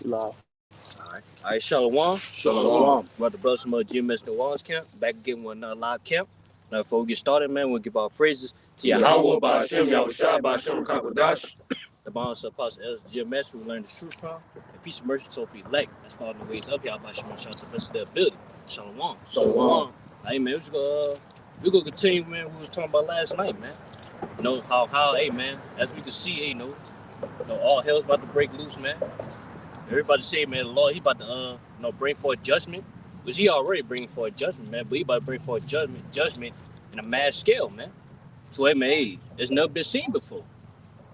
Law. All right, Shalom. Shalom. We're about to brother some GMS New Orleans camp. Back again with another live camp. Now, before we get started, man, we'll give our praises to Yahweh, Yahweh Ba'Shem, Yahushua Ba'Shem Kakwadash. the bonds of Apostle Els GMS, who we learned the truth from, and peace and mercy to the elect. That's following the ways of Yahweh Ba'Shem, shout out to the best of their ability. Shalom. Shalom. Hey, man, we gonna continue, man, what we was talking about last night, man. You know, how, hey, man, as we can see, hey, all hell's about to break loose, man. Everybody say, man, the Lord, he about to, bring forth judgment, which he already bringing forth judgment, man. But he about to bring forth judgment in a mass scale, man. To where, man, hey, it's never been seen before.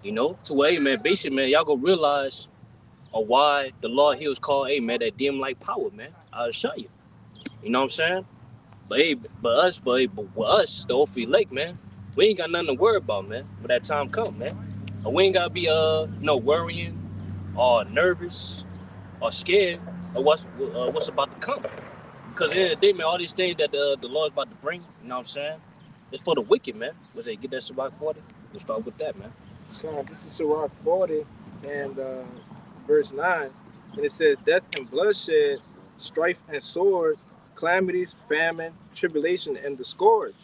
You know, to where, hey, man, basically, man, y'all gonna realize why the Lord, he was called, hey, man, that dim light power, man. I'll show you. You know what I'm saying? But with us, the Ophi Lake, man, we ain't got nothing to worry about, man. When that time come, man, we ain't gotta be worrying or nervous or scared of what's about to come. Because at the end of the day, man, all these things that the Lord's about to bring, you know what I'm saying? It's for the wicked, man. Was it get that Sirach 40? We'll start with that, man. So this is Sirach 40 and verse 9. And it says, death and bloodshed, strife and sword, calamities, famine, tribulation, and the scourge.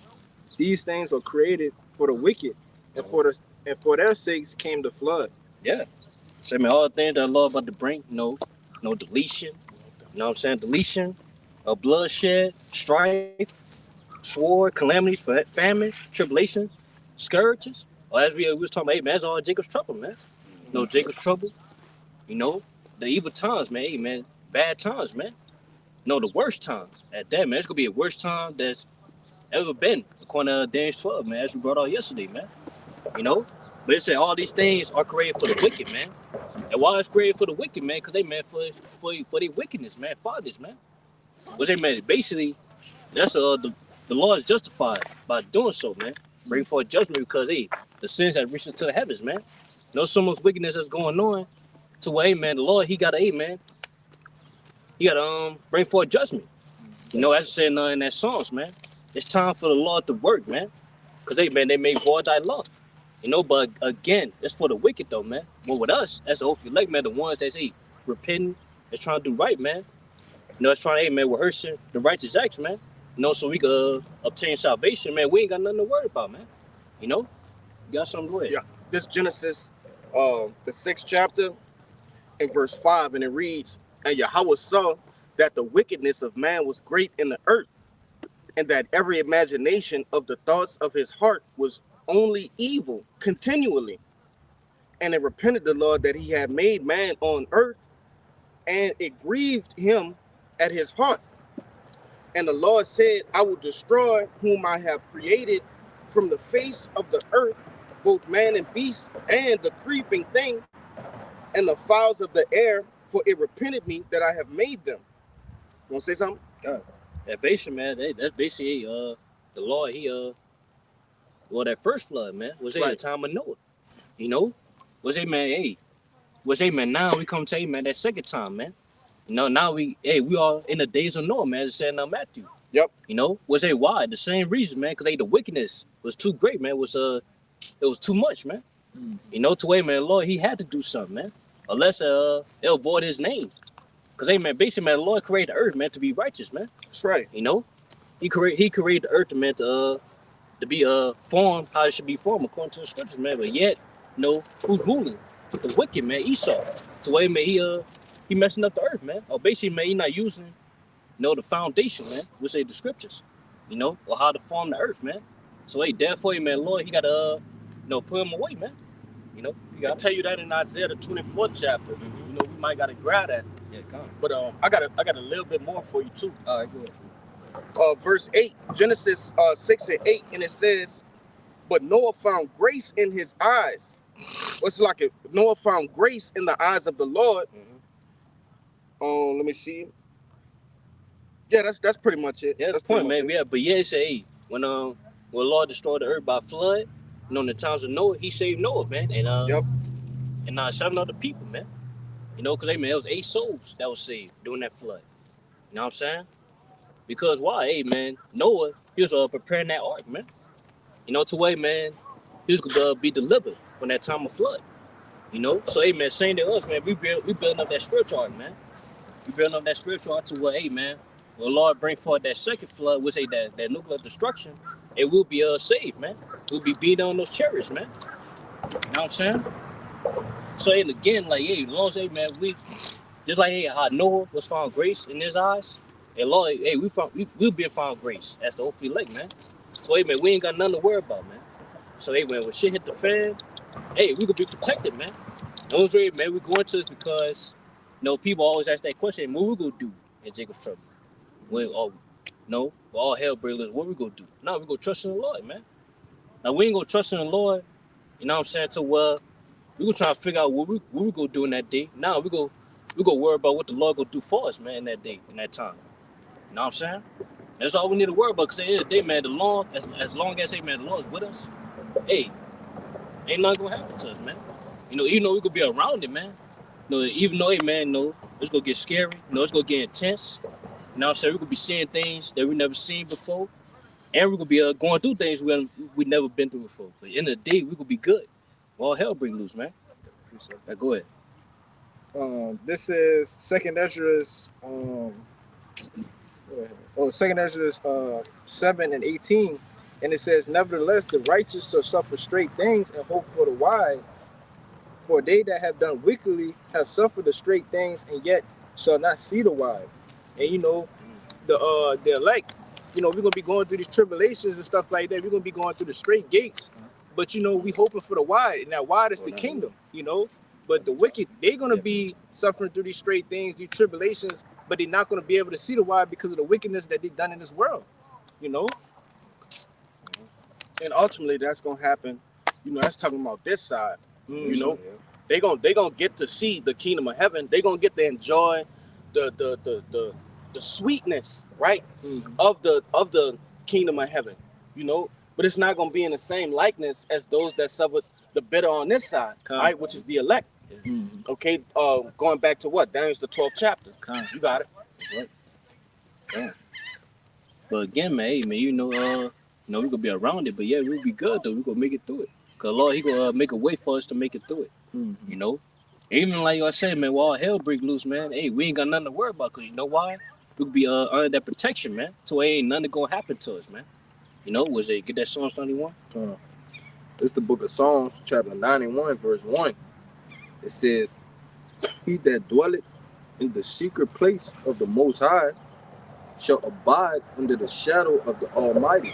These things are created for the wicked, and for their sakes came the flood. Yeah. So, man, all the things that the Lord about to bring, no deletion. You know what I'm saying? Deletion, bloodshed, strife, sword, calamities, famine, tribulation, scourges. Or as we was talking about, hey, man, that's all Jacob's trouble, man. Jacob's trouble. You know, the evil times, man. Hey, man, bad times, man. The worst time at that, man. It's gonna be the worst time that's ever been, according to Daniel 12, man, as we brought out yesterday, man. You know, but it said all these things are created for the wicked, man. And why it's created for the wicked, man? Because they meant for their wickedness, man, fathers, man. Which they meant basically, that's the law is justified by doing so, man. Bring forth judgment because hey, the sins have reached into the heavens, man. So much wickedness that's going on to where, hey, man, the Lord, he gotta, hey, man, he gotta bring forth judgment. As I said in that songs, man, it's time for the Lord to work, man. Because hey, man, they made void thy law. But again, it's for the wicked though, man. Well, with us, that's the hopefully like, man, the ones that's hey, repenting, that's trying to do right, man. It's trying to, hey, man, rehearsing the righteous acts, man. So we could obtain salvation, man. We ain't got nothing to worry about, man. You got something to worry. Yeah, this Genesis, the 6th chapter, in verse 5, and it reads, and Yahweh saw that the wickedness of man was great in the earth, and that every imagination of the thoughts of his heart was only evil continually. And it repented the Lord that he had made man on earth, and it grieved him at his heart. And the Lord said, I will destroy whom I have created from the face of the earth, both man and beast, and the creeping thing, and the fowls of the air, for it repented me that I have made them. You want to say something? Yeah, basically, man, that's basically the Lord, that first flood, man, was at the time of Noah. Was it, man, hey, now we come to, hey, man, that second time, man. Now we are in the days of Noah, man, as it said in Matthew. Yep. Was a why? The same reason, man, because the wickedness was too great, man. It was too much, man. To where, man, the Lord, he had to do something, man. Unless it'll avoid his name. Because, man, basically, man, the Lord created the earth, man, to be righteous, man. That's right. He created the earth, man, to be formed how it should be formed according to the scriptures, man. But yet, who's ruling? The wicked, man, Esau. To where, man, he messing up the earth, man. Or basically, man, he not using, the foundation, man, which say the scriptures, or how to form the earth, man. So, hey, therefore, man, Lord, he got to, put him away, man. I'll tell you that in Isaiah, the 24th chapter. Mm-hmm. We might got to grab that. Yeah, come on. But I got a little bit more for you, too. All right, go ahead. Verse 8, Genesis 6 and 8, and it says, but Noah found grace in his eyes. What's like it? Noah found grace in the eyes of the Lord. Mm-hmm. Let me see. Yeah, that's pretty much it. Yeah, that's the point, man. Yeah, but yeah, it say, hey, when Lord destroyed the earth by flood, in the times of Noah, he saved Noah, man, and yep. And 7 other people, man. Because man, it was 8 souls that was saved during that flood. You know what I'm saying? Because why? Hey, man, Noah, he was preparing that ark, man. To way, man, he was gonna be delivered from that time of flood. You know, so hey man, same to us, man. We building up that spiritual art, man. We building up that spiritual art to where, hey man, when the Lord bring forth that second flood, which say that nuclear destruction, it will be saved, man. We'll be beat on those chariots, man. You know what I'm saying? So and again, like hey, as long as hey man, we just like hey, how Noah was found grace in his eyes, and Lord, hey, we'll be found grace as the Ophi Lake, man. So hey man, we ain't got nothing to worry about, man. So hey man, when shit hit the fan, hey, we could be protected, man. No one's ready, man. We go into this because you know people always ask that question, what we gonna do in Jacob's trouble? When all hell breaks loose, what we gonna do? No, we gonna trust in the Lord, man. Now we ain't gonna trust in the Lord, you know what I'm saying, to we gonna try to figure out what we gonna do in that day. Now we gonna worry about what the Lord gonna do for us, man, in that day, in that time. You know what I'm saying? That's all we need to worry about, because at the end of the day, man, as long as hey man, the Lord's with us, hey, ain't nothing gonna happen to us, man. You know, even though we could be around it, man. You know, even though, hey man, it's gonna get scary, it's gonna get intense. You know what I'm saying? We could be seeing things that we never seen before. And we could be going through things we never been through before. But in the day, we could be good. All hell break loose, man. Now, go ahead. This is Second Ezra's 7:18, and it says, "Nevertheless, the righteous shall suffer straight things and hope for the wise. For they that have done wickedly have suffered the straight things, and yet shall not see the wise." And you know, the elect, you know, we're gonna be going through these tribulations and stuff like that. We're gonna be going through the straight gates, but you know, we hoping for the wide, and that wide is the kingdom, you know. But the wicked, they're gonna be suffering through these straight things, these tribulations, but they're not gonna be able to see the wide because of the wickedness that they've done in this world, you know. And ultimately, that's gonna happen. You know, that's talking about this side. You know, they gonna get to see the kingdom of heaven. They gonna get to enjoy the sweetness, right, of the kingdom of heaven. You know, but it's not gonna be in the same likeness as those that suffered the bitter on this side, right, which is the elect. Okay, going back to what? Daniel's the 12th chapter. You got it. Right. Yeah. But again, man, hey, man, we gonna be around it, but yeah, we'll be good though. We gonna make it through it. Cause Lord, He gonna make a way for us to make it through it. You know, even like I said, man, while all hell break loose, man, hey, we ain't got nothing to worry about. Cause you know why? We could be under that protection, man. So ain't nothing gonna happen to us, man. You know, was it get that Psalms 91? It's the book of Psalms, chapter 91, verse 1. It says, "He that dwelleth in the secret place of the Most High shall abide under the shadow of the Almighty."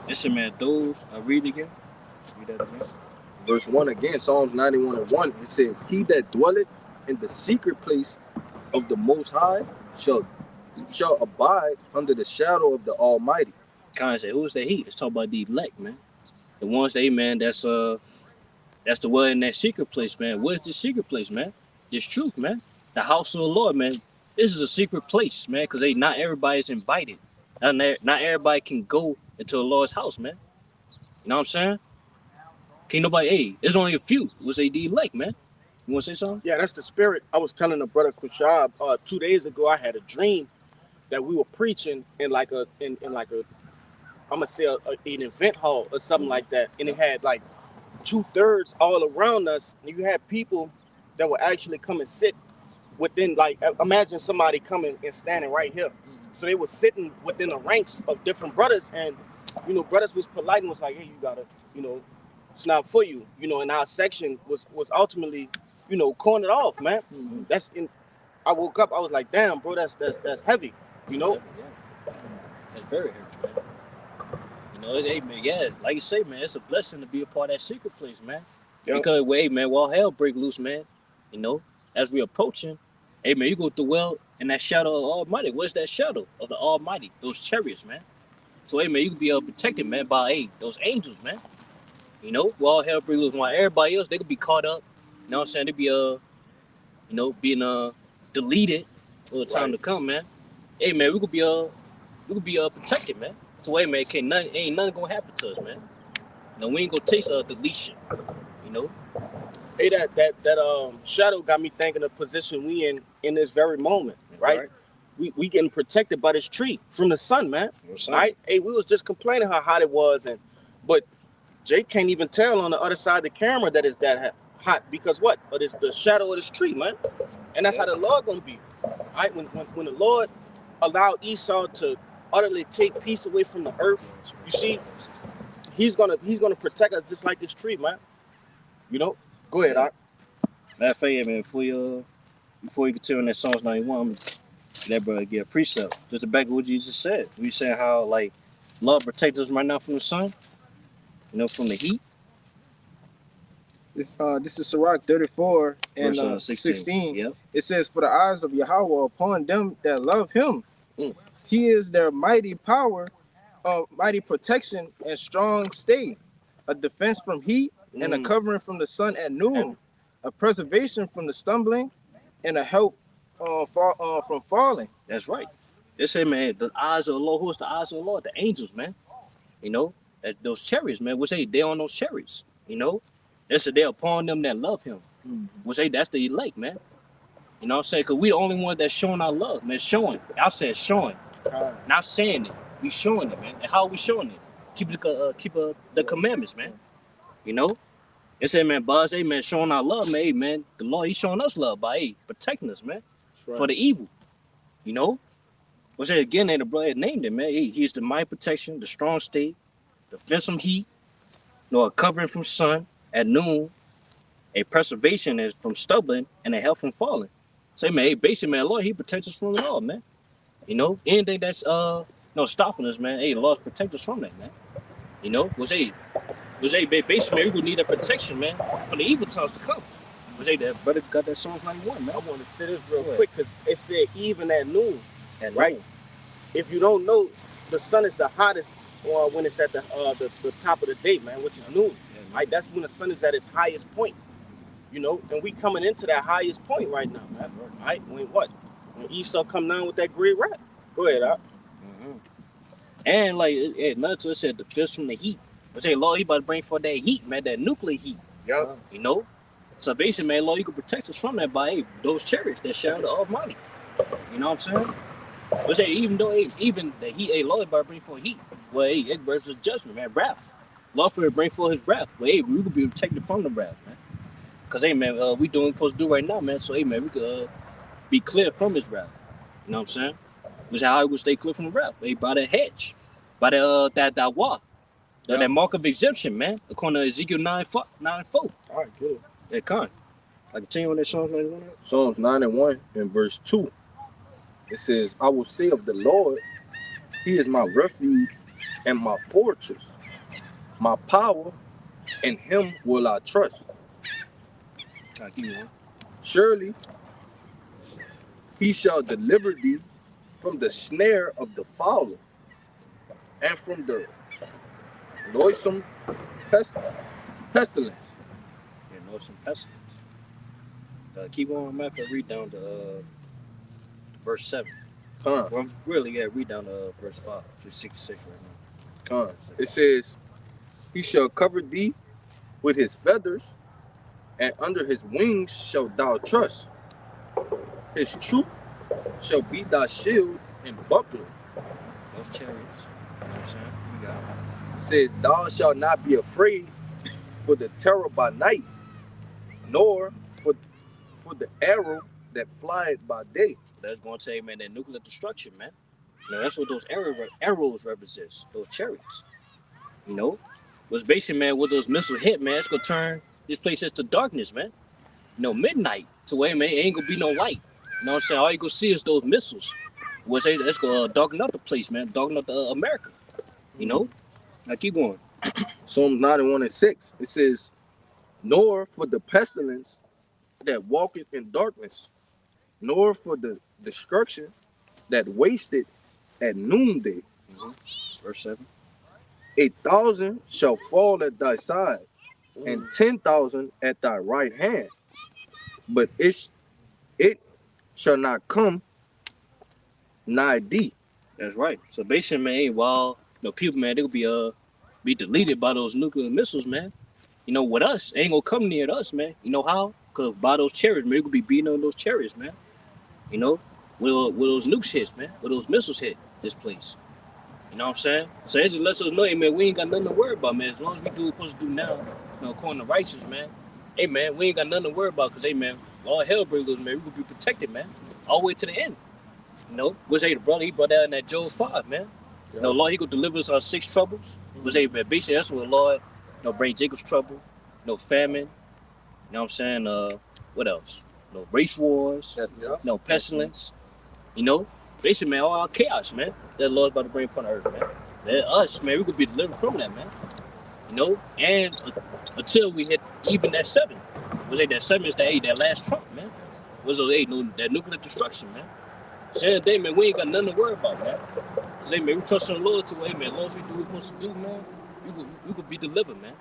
Listen, man, those, I read again. Read that again. Verse 1 again, Psalms 91 and 1. It says, "He that dwelleth in the secret place of the Most High shall abide under the shadow of the Almighty." Kind of say, who's that he? It's talking about the elect, man. The ones that, hey, man, that's the one in that secret place, man. What is this secret place, man? This truth, man. The house of the Lord, man. This is a secret place, man, because not everybody's invited. Not everybody can go into the Lord's house, man. You know what I'm saying? Can't nobody, hey, there's only a few. It was the elect, man. You want to say something? Yeah, that's the spirit. I was telling the brother Kushab 2 days ago, I had a dream that we were preaching in like a I'm gonna say an event hall or something like that, and it had like 2/3 all around us, and you had people that would actually come and sit within, like, imagine somebody coming and standing right here. So they were sitting within the ranks of different brothers, and you know, brothers was polite and was like, "Hey, you gotta, you know, it's not for you," you know. And our section was ultimately, you know, cornered off, man. That's in. I woke up, I was like, "Damn, bro, that's heavy," you know. Yeah. That's very heavy, man. You know, hey, man, yeah, like you say, man, it's a blessing to be a part of that secret place, man. Yep. Because, hey, man, while hell break loose, man, you know, as we approaching, hey, man, you go through well in that shadow of the Almighty. What's that shadow of the Almighty? Those chariots, man. So, hey, man, you can be protected, man, by, hey, those angels, man. You know, while hell break loose, while everybody else, they could be caught up. You know what I'm saying? They be, you know, being deleted for the time to come, man. Hey, man, we could be protected, man. So, hey, man, ain't nothing gonna happen to us, man. You know, we ain't gonna taste deletion, you know. Hey, that shadow got me thinking of the position we in this very moment, right? We getting protected by this tree from the sun, man. Right? Hey, we was just complaining how hot it was, but Jake can't even tell on the other side of the camera that it's that hot because what? But it's the shadow of this tree, man. And that's how the Lord gonna be. All right, when the Lord allowed Esau to utterly take peace away from the earth, you see, he's gonna protect us just like this tree, man. You know? Go ahead, Art. Matter of fact, man, before you continue on that Psalms 91, I'm gonna let brother get a precept. Just to back what you just said. We saying how like Lord protect us right now from the sun, from the heat. This is Sirach 34 and Verse 16. Yep. It says, "For the eyes of Yahweh are upon them that love him. Mm. He is their mighty power, mighty protection and strong stay, a defense from heat and a covering from the sun at noon, a preservation from the stumbling and a help from falling." That's right. They say, man, the eyes of the Lord. Who's the eyes of the Lord? The angels, man. Those chariots, man. We say they're on those chariots. They said they're upon them that love him. We say that's the elect, man. You know what I'm saying? Because we the only one that's showing our love, man. Showing. I said showing. Not saying it. We showing it, man. And how are we showing it? Keep the commandments, man. They say, man, Buzz, hey, man, showing our love, man. Hey, man, the Lord, he's showing us love by, protecting us, man. Right. For the evil. We say again, the brother named it, man. He's the mighty protection, the strong stay, the defense from heat, a covering from sun at noon, a preservation is from stumbling, and a help from falling. Say, man, hey, basically, man, Lord, he protects us from it all, man. Anything that's stopping us, man. Hey, the Lord protect us from that, man. Basically, man, we would need that protection, man, for the evil times to come. That brother got that Psalms 91, man. I want to say this real quick because it said even at noon, right? If you don't know, the sun is the hottest when it's at the top of the day, man, which is noon. Yeah, right? That's when the sun is at its highest point. And we coming into that highest point right now, man. Right? When Esau come down with that great wrath. Go ahead, Al. And like nothing to it said the fist from the heat. I say, Lord, he about to bring forth that heat, man, that nuclear heat. Yeah. So basically, man, Lord, you can protect us from that by those chariots that shadow the Almighty. You know what I'm saying? But say even the heat, Lord about to bring forth heat. Well, it brings a judgment, man, wrath. Lord for bring forth his wrath. Well, we could be protected from the wrath, man. Cause man, we doing what we're supposed to do right now, man. So man, we could be clear from his wrath. You know what I'm saying? Which is how we would stay clear from the wrath. By the hedge, by the that wall, that mark of exemption, man. According to Ezekiel 9:4. All right, good. Yeah, con. I continue on that Psalms 91. Psalms 91 and verse 2. It says, "I will say of the Lord, he is my refuge and my fortress, my power, in him will I trust. Surely he shall deliver thee from the snare of the fowler and from the noisome pestilence." Yeah, noisome pestilence. Keep on, man. Read down to verse 7. Well, really, read down to verse 5 to 66 right now. It says, "He shall cover thee with his feathers, and under his wings shalt thou trust. His truth shall be thy shield and buckler." Those chariots. You know what I'm saying? We got it. It says, "Thou shalt not be afraid for the terror by night, nor for the arrow that flieth by day." That's going to say, man, that nuclear destruction, man. That's what those arrows represent. Those chariots. Was basically, man, with those missiles hit, man, it's going to turn this place into darkness, man. Midnight to where, man, it ain't going to be no light. You know what I'm saying? All you going to see is those missiles. It's going to darken up the place, man. Darken up America. Now keep going. Psalms 91 and 6. It says, "Nor for the pestilence that walketh in darkness, nor for the destruction that wasted at noonday. Verse 7. 1,000 shall fall at thy side, and 10,000 at thy right hand, but it shall not come nigh thee." That's right. So basically, man, while people, man, they'll be deleted by those nuclear missiles, man. With us, it ain't gonna come near us, man. You know how? Because by those chariots, man, we could be beating on those chariots, man. Where those nukes hit, man. Where those missiles hit this place. You know what I'm saying? So it just lets us know, man, we ain't got nothing to worry about, man. As long as we do what we're supposed to do now, according to righteousness, man. hey man, we ain't got nothing to worry about because hey man, all hell break loose, man. We gonna be protected, man, all the way to the end. You know, was the brother he brought out in that Job 5, man. You know, Lord, he could deliver us our 6 troubles. Was man, basically that's what Lord, bring Jacob's trouble, famine. You know what I'm saying? What else? Race wars. Pestilence. You know, basically, man, all our chaos, man. That Lord's about to bring upon earth, man. That us, man, we could be delivered from that, man. You know, and until we hit even that 7. Was that 7 is that last trump, man. Was that nuclear destruction, man. Same day, man, we ain't got nothing to worry about, man. Say, man, we trust in the Lord to, hey, man, as long as we do what we're supposed to do, man, we could be delivered, man.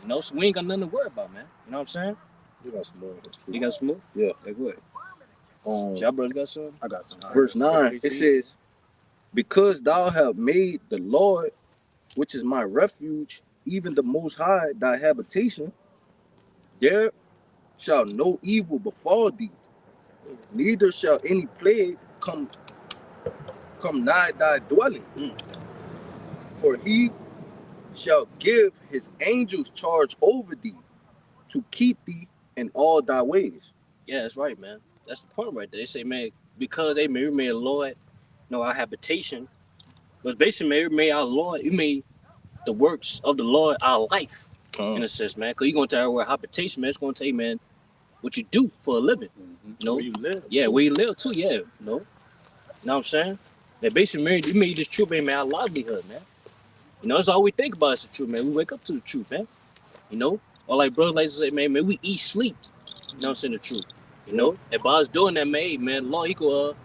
You know, so we ain't got nothing to worry about, man. You know what I'm saying? You got some more. You got some more? Yeah. Like what? Y'all brothers got some? I got some. Verse 9, it says, because thou hast made the Lord, which is my refuge, even the Most High, thy habitation, there shall no evil befall thee, neither shall any plague come nigh thy dwelling. For he shall give his angels charge over thee, to keep thee in all thy ways. Yeah, that's right, man. That's the point right there. They say, man, because they made the Lord, our habitation, but basically, man, we made our Lord, we made the works of the Lord our life, in a sense, man. Because you're going to tell our habitation, man, it's going to tell you, man, what you do for a living. You know? Where you live. Yeah, where you live, too, yeah. You know what I'm saying? That basically, man, you made this truth, man, our livelihood, man. You know, that's all we think about is the truth, man. We wake up to the truth, man. You know? Or like brothers like to say, man, we eat, sleep. You know what I'm saying? The truth. You know? And by us doing that, man, Lord, he could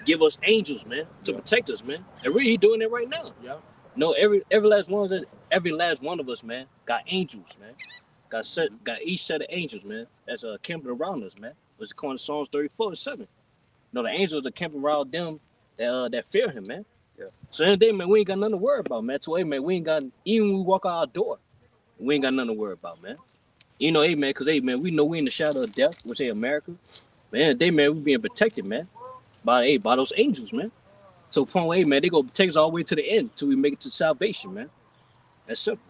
give us angels, man, to protect us, man. And really, he doing it right now. Yeah. No, every last one of us, man, got angels, man. Got each set of angels, man, that's camping around us, man. What's according to Psalms 34:7. The angels are camping around them that fear him, man. Yeah. So in the day, man, we ain't got nothing to worry about, man. So hey, man, we ain't got, even when we walk out our door, we ain't got nothing to worry about, man. You know, hey, man, because, hey, man, we know we in the shadow of death, which, hey, America. Man, they, man, we being protected, man, by those angels, man. So, point way, man, they go take us all the way to the end till we make it to salvation, man. That's simple.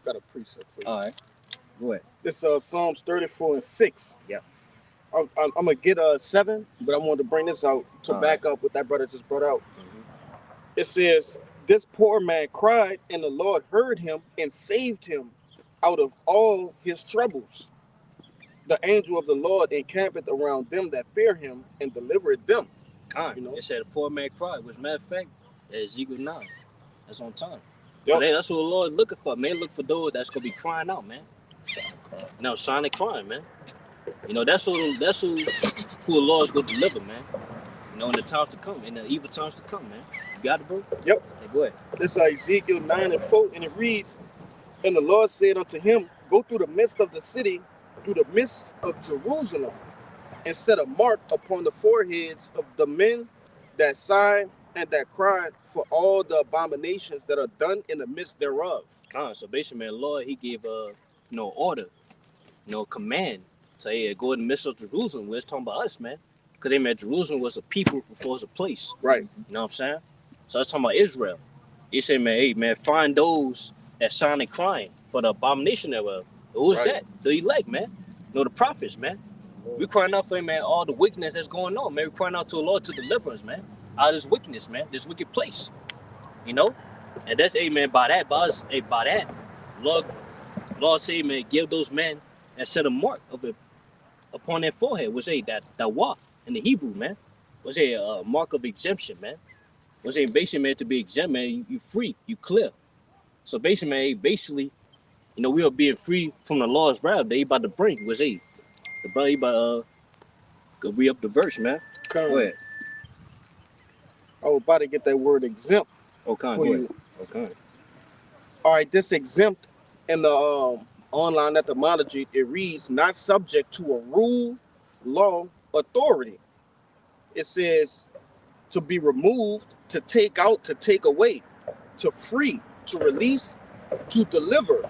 Got a precept for you. All right. Go ahead. This Psalms 34:6. Yeah. I'm gonna get 7, but I wanted to bring this out to back up what that brother just brought out. It says, this poor man cried, and the Lord heard him and saved him out of all his troubles. The angel of the Lord encampeth around them that fear him and delivered them. You know? It said a poor man cried, which matter of fact, Ezekiel 9. That's on time. Yep. That's what the Lord looking for, man. Look for those that's gonna be crying out, man. Shining crying, man. You know, that's who the Lord's gonna deliver, man. You know, in the times to come, in the evil times to come, man. You got it, bro? Yep. Hey, go ahead. This is Ezekiel 9:4, and it reads, and the Lord said unto him, go through the midst of the city, through the midst of Jerusalem, and set a mark upon the foreheads of the men that sign and that cry for all the abominations that are done in the midst thereof. So basically, man, Lord, he gave order, command to go in the midst of Jerusalem. We're talking about us, man. Because man, Jerusalem was a people before it was a place. Right. You know what I'm saying? So I was talking about Israel. He said, man, hey, man, find those that sign and crying for the abomination thereof. Who's that? The elect, man. The prophets, man. We crying out for him, man, all the wickedness that's going on, man. We crying out to the Lord to deliver us, man, out of this wickedness, man, this wicked place. You know? And that's, man, by that, Lord say, man, give those men and set a mark of it upon their forehead, which that wa in the Hebrew, man, was a mark of exemption, man. Was basically, man, to be exempt, man, you free, you clear. So basically, man, we are being free from the Lord's wrath they about to bring. Was the brother about go read up the verse, man. Go ahead. I was about to get that word exempt. Okay, for you. Okay. All right, this exempt in the online etymology, it reads not subject to a rule, law, authority. It says to be removed, to take out, to take away, to free, to release, to deliver,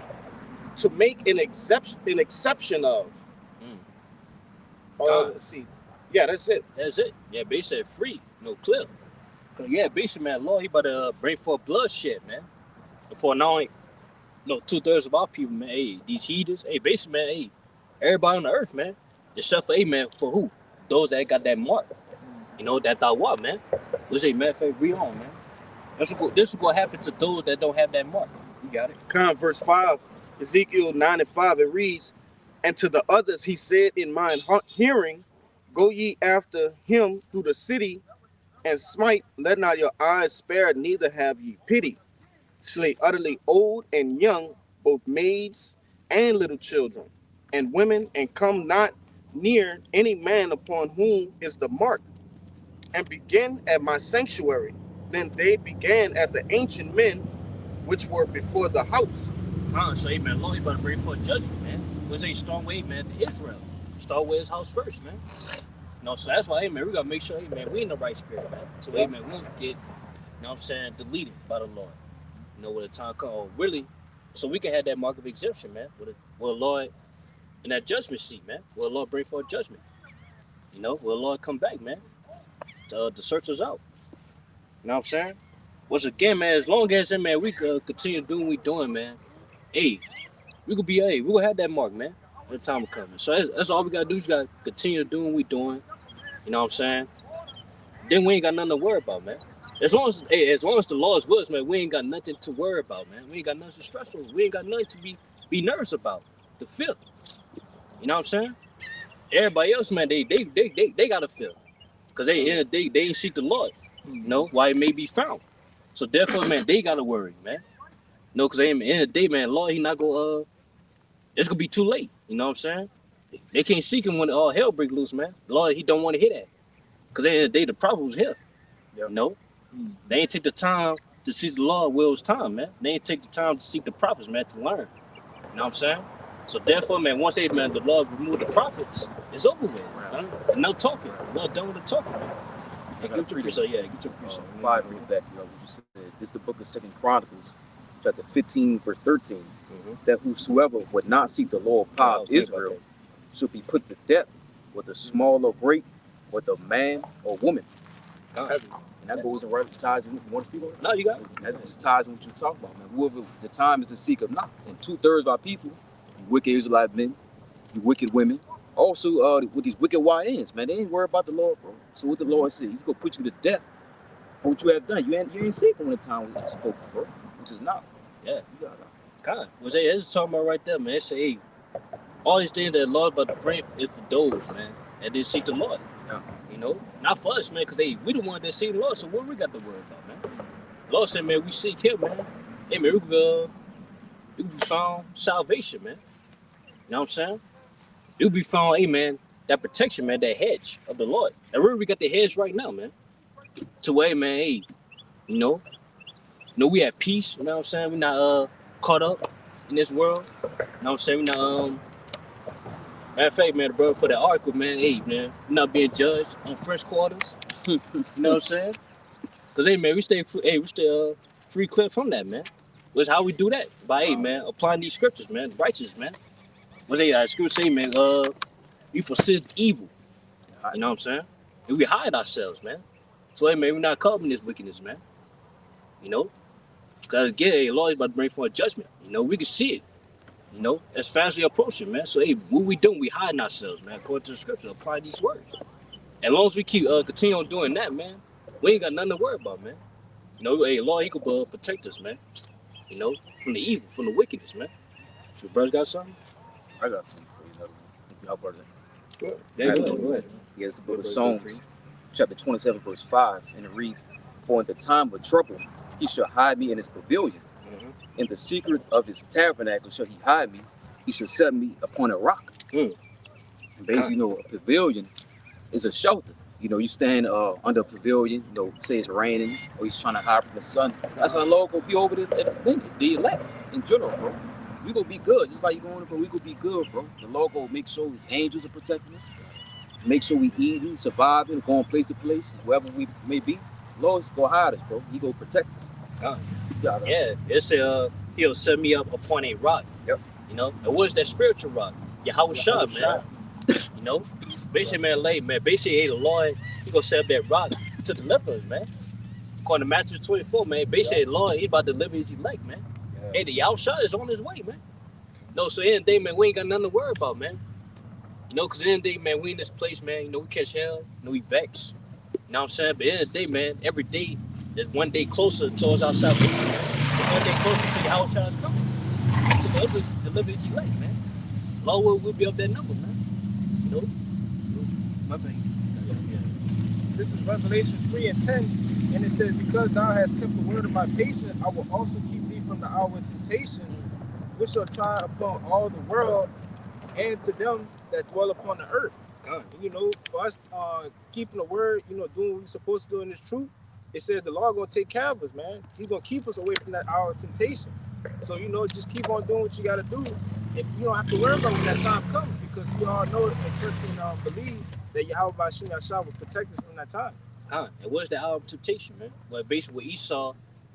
to make an exception of. Let's see. Yeah, that's it. That's it. Yeah, basically free, no clear. Yeah, basically, man, Lord, he about to bring forth bloodshed, man. For not only No, 2/3 of our people, man. Hey, these heathens. Hey, basically, man. Hey, everybody on the earth, man. Except for, hey, man, for who? Those that got that mark. You know, that thought what, man? Let's say, matter of fact, read on, man. This is what happened to those that don't have that mark. You got it. Verse 5, Ezekiel 9:5, it reads, "And to the others he said in mine hearing, Go ye after him through the city, and smite, let not your eyes spare, neither have ye pity. Slay utterly old and young, both maids and little children, and women, and come not near any man upon whom is the mark, and begin at my sanctuary." Then they began at the ancient men which were before the house. So, hey, man, Lord, you about to bring forth judgment, man. Was a strong way, man, to Israel. Start with his house first, man. You know, so that's why, hey, man, we got to make sure, hey, man, we in the right spirit, man. So, hey, man, we won't get, you know what I'm saying, deleted by the Lord. You know, when the time comes, really, so we can have that mark of exemption, man, with the Lord in that judgment seat, man. Will the Lord bring forth judgment? You know, will the Lord come back, man, to search us out? You know what I'm saying? Once again, man, as long as, man, we could continue doing what we doing, man, hey, we could be, hey, we will have that mark, man, when the time will come. So that's all we got to do is got to continue doing what we doing. You know what I'm saying? Then we ain't got nothing to worry about, man. As long as the Lord's with us, man, we ain't got nothing to worry about, man. We ain't got nothing to stress over. We ain't got nothing to be nervous about. The feel. You know what I'm saying? Everybody else, man, they got to feel. Because they ain't seek the Lord. You know, why it may be found. So therefore, man, they got to worry, man. No, because at the end of the day, man, Lord, he not going to, it's going to be too late. You know what I'm saying? They can't seek him when all hell break loose, man. Lord, he don't want to hear that. Because at the end of the day, the problem was here. Yep. You know? They ain't take the time to seek the Lord where it was time, man. They ain't take the time to seek the prophets, man, to learn. You know what I'm saying? So therefore, man, once they, man, the Lord removed the prophets, it's over with. Right. And no talking. The Lord done with the talking, man. Get your precept. Yeah, get your precept. 5 read back, you know, what you said. This is the book of 2 Chronicles, chapter 15, verse 13. That whosoever would not seek the Lord power of Israel should be put to death, whether small or great, whether man or woman. And that goes in right ties in. You want to speak on it? No, you got it. That just ties in what you talk about, man. Whoever the time is to seek of not. And 2/3 of our people, you wicked Israelite men, you wicked women. Also, with these wicked YNs, man, they ain't worried about the Lord, bro. So what the Lord said, He's gonna put you to death for what you have done. You ain't seeking when the time was spoken, bro. Which is not. Yeah, you got it. Kind of. Well, it's talking about right there, man. It say, hey, all these things that the Lord about to bring is for those, man, that didn't seek the Lord. Yeah. You know, not for us, man, because hey, we the one that seek the Lord. So what we got to worry about, man? The Lord said, man, we seek Him, man. Hey, man, we could be found salvation, man. You know what I'm saying? We could be found, hey, man, that protection, man, that hedge of the Lord. And really, we got the hedge right now, man. To where, man, hey, you know, we at peace. You know what I'm saying? We're not caught up in this world. You know what I'm saying? We're not matter of fact, man, the brother put that article, man, hey, man, we're not being judged on first quarters. You know what I'm saying? Because, hey, man, we stay free clear from that, man. That's how we do that. By, hey, man, applying these scriptures, man, righteous, man. What's that? Scripture say, man, we foresee evil. You know what I'm saying? And we hide ourselves, man. So, hey, man, we're not caught in this wickedness, man. You know? Because, again, hey, the Lord is about to bring forth judgment. You know, we can see it. You know, as fast as we approaching, man. So, hey, what we doing? We hiding ourselves, man, according to the scripture. Apply these words. As long as we keep continue on doing that, man, we ain't got nothing to worry about, man. You know, hey, Lord, He could protect us, man. You know, from the evil, from the wickedness, man. So, brothers got something? I got something for you, another one. Y'all, brother. Go ahead. Yes, the book of Psalms, chapter 27, verse 5, and it reads, "For in the time of trouble, He shall hide me in His pavilion. In the secret of His tabernacle shall He hide me. He shall set me upon a rock." And basically, you know, a pavilion is a shelter. You know, you stand under a pavilion, you know, say it's raining, or He's trying to hide from the sun. That's how the Lord will be over the elect in general, bro. We gonna be good, just like you going, bro. We gonna be good, bro. The Lord gonna make sure His angels are protecting us. Make sure we eating, surviving, going place to place, wherever we may be. The Lord's gonna hide us, bro. He gonna protect us. Yeah, it's He'll set me up upon a rock. Yep. You know, and what is that spiritual rock? Yahweh Shah, man. You know, basically, man, basically, hey, the Lord, He gonna set up that rock to deliver us, man. According to Matthew 24, man, basically, the Lord, He about to deliver His elect, man. Hey, the outside is on his way, man. No, so in the day, man, we ain't got nothing to worry about, man. You know, because in the day, man, we in this place, man, you know, we catch hell, you know, we vex. You know what I'm saying? But in the day, man, every day is one day closer towards our salvation, man. It's one day closer to your outside is coming. To the others, deliver his elect, man. Lord will be up that number, man. You know? My bad. This is Revelation 3:10, and it says, because thou hast kept the word of my patience, I will also keep thee from the hour of temptation, which shall try upon all the world, and to them that dwell upon the earth. God. You know, for us keeping the word, you know, doing what we're supposed to do in this truth, it says the Lord gonna take care of us, man. He's gonna keep us away from that hour of temptation. So, you know, just keep on doing what you gotta do. And you don't have to worry about when that time comes, because we all know and trust and believe that Yahweh Bashim Yahshua will protect us from that time. And what's the hour of temptation, man? Well, basically what Esau,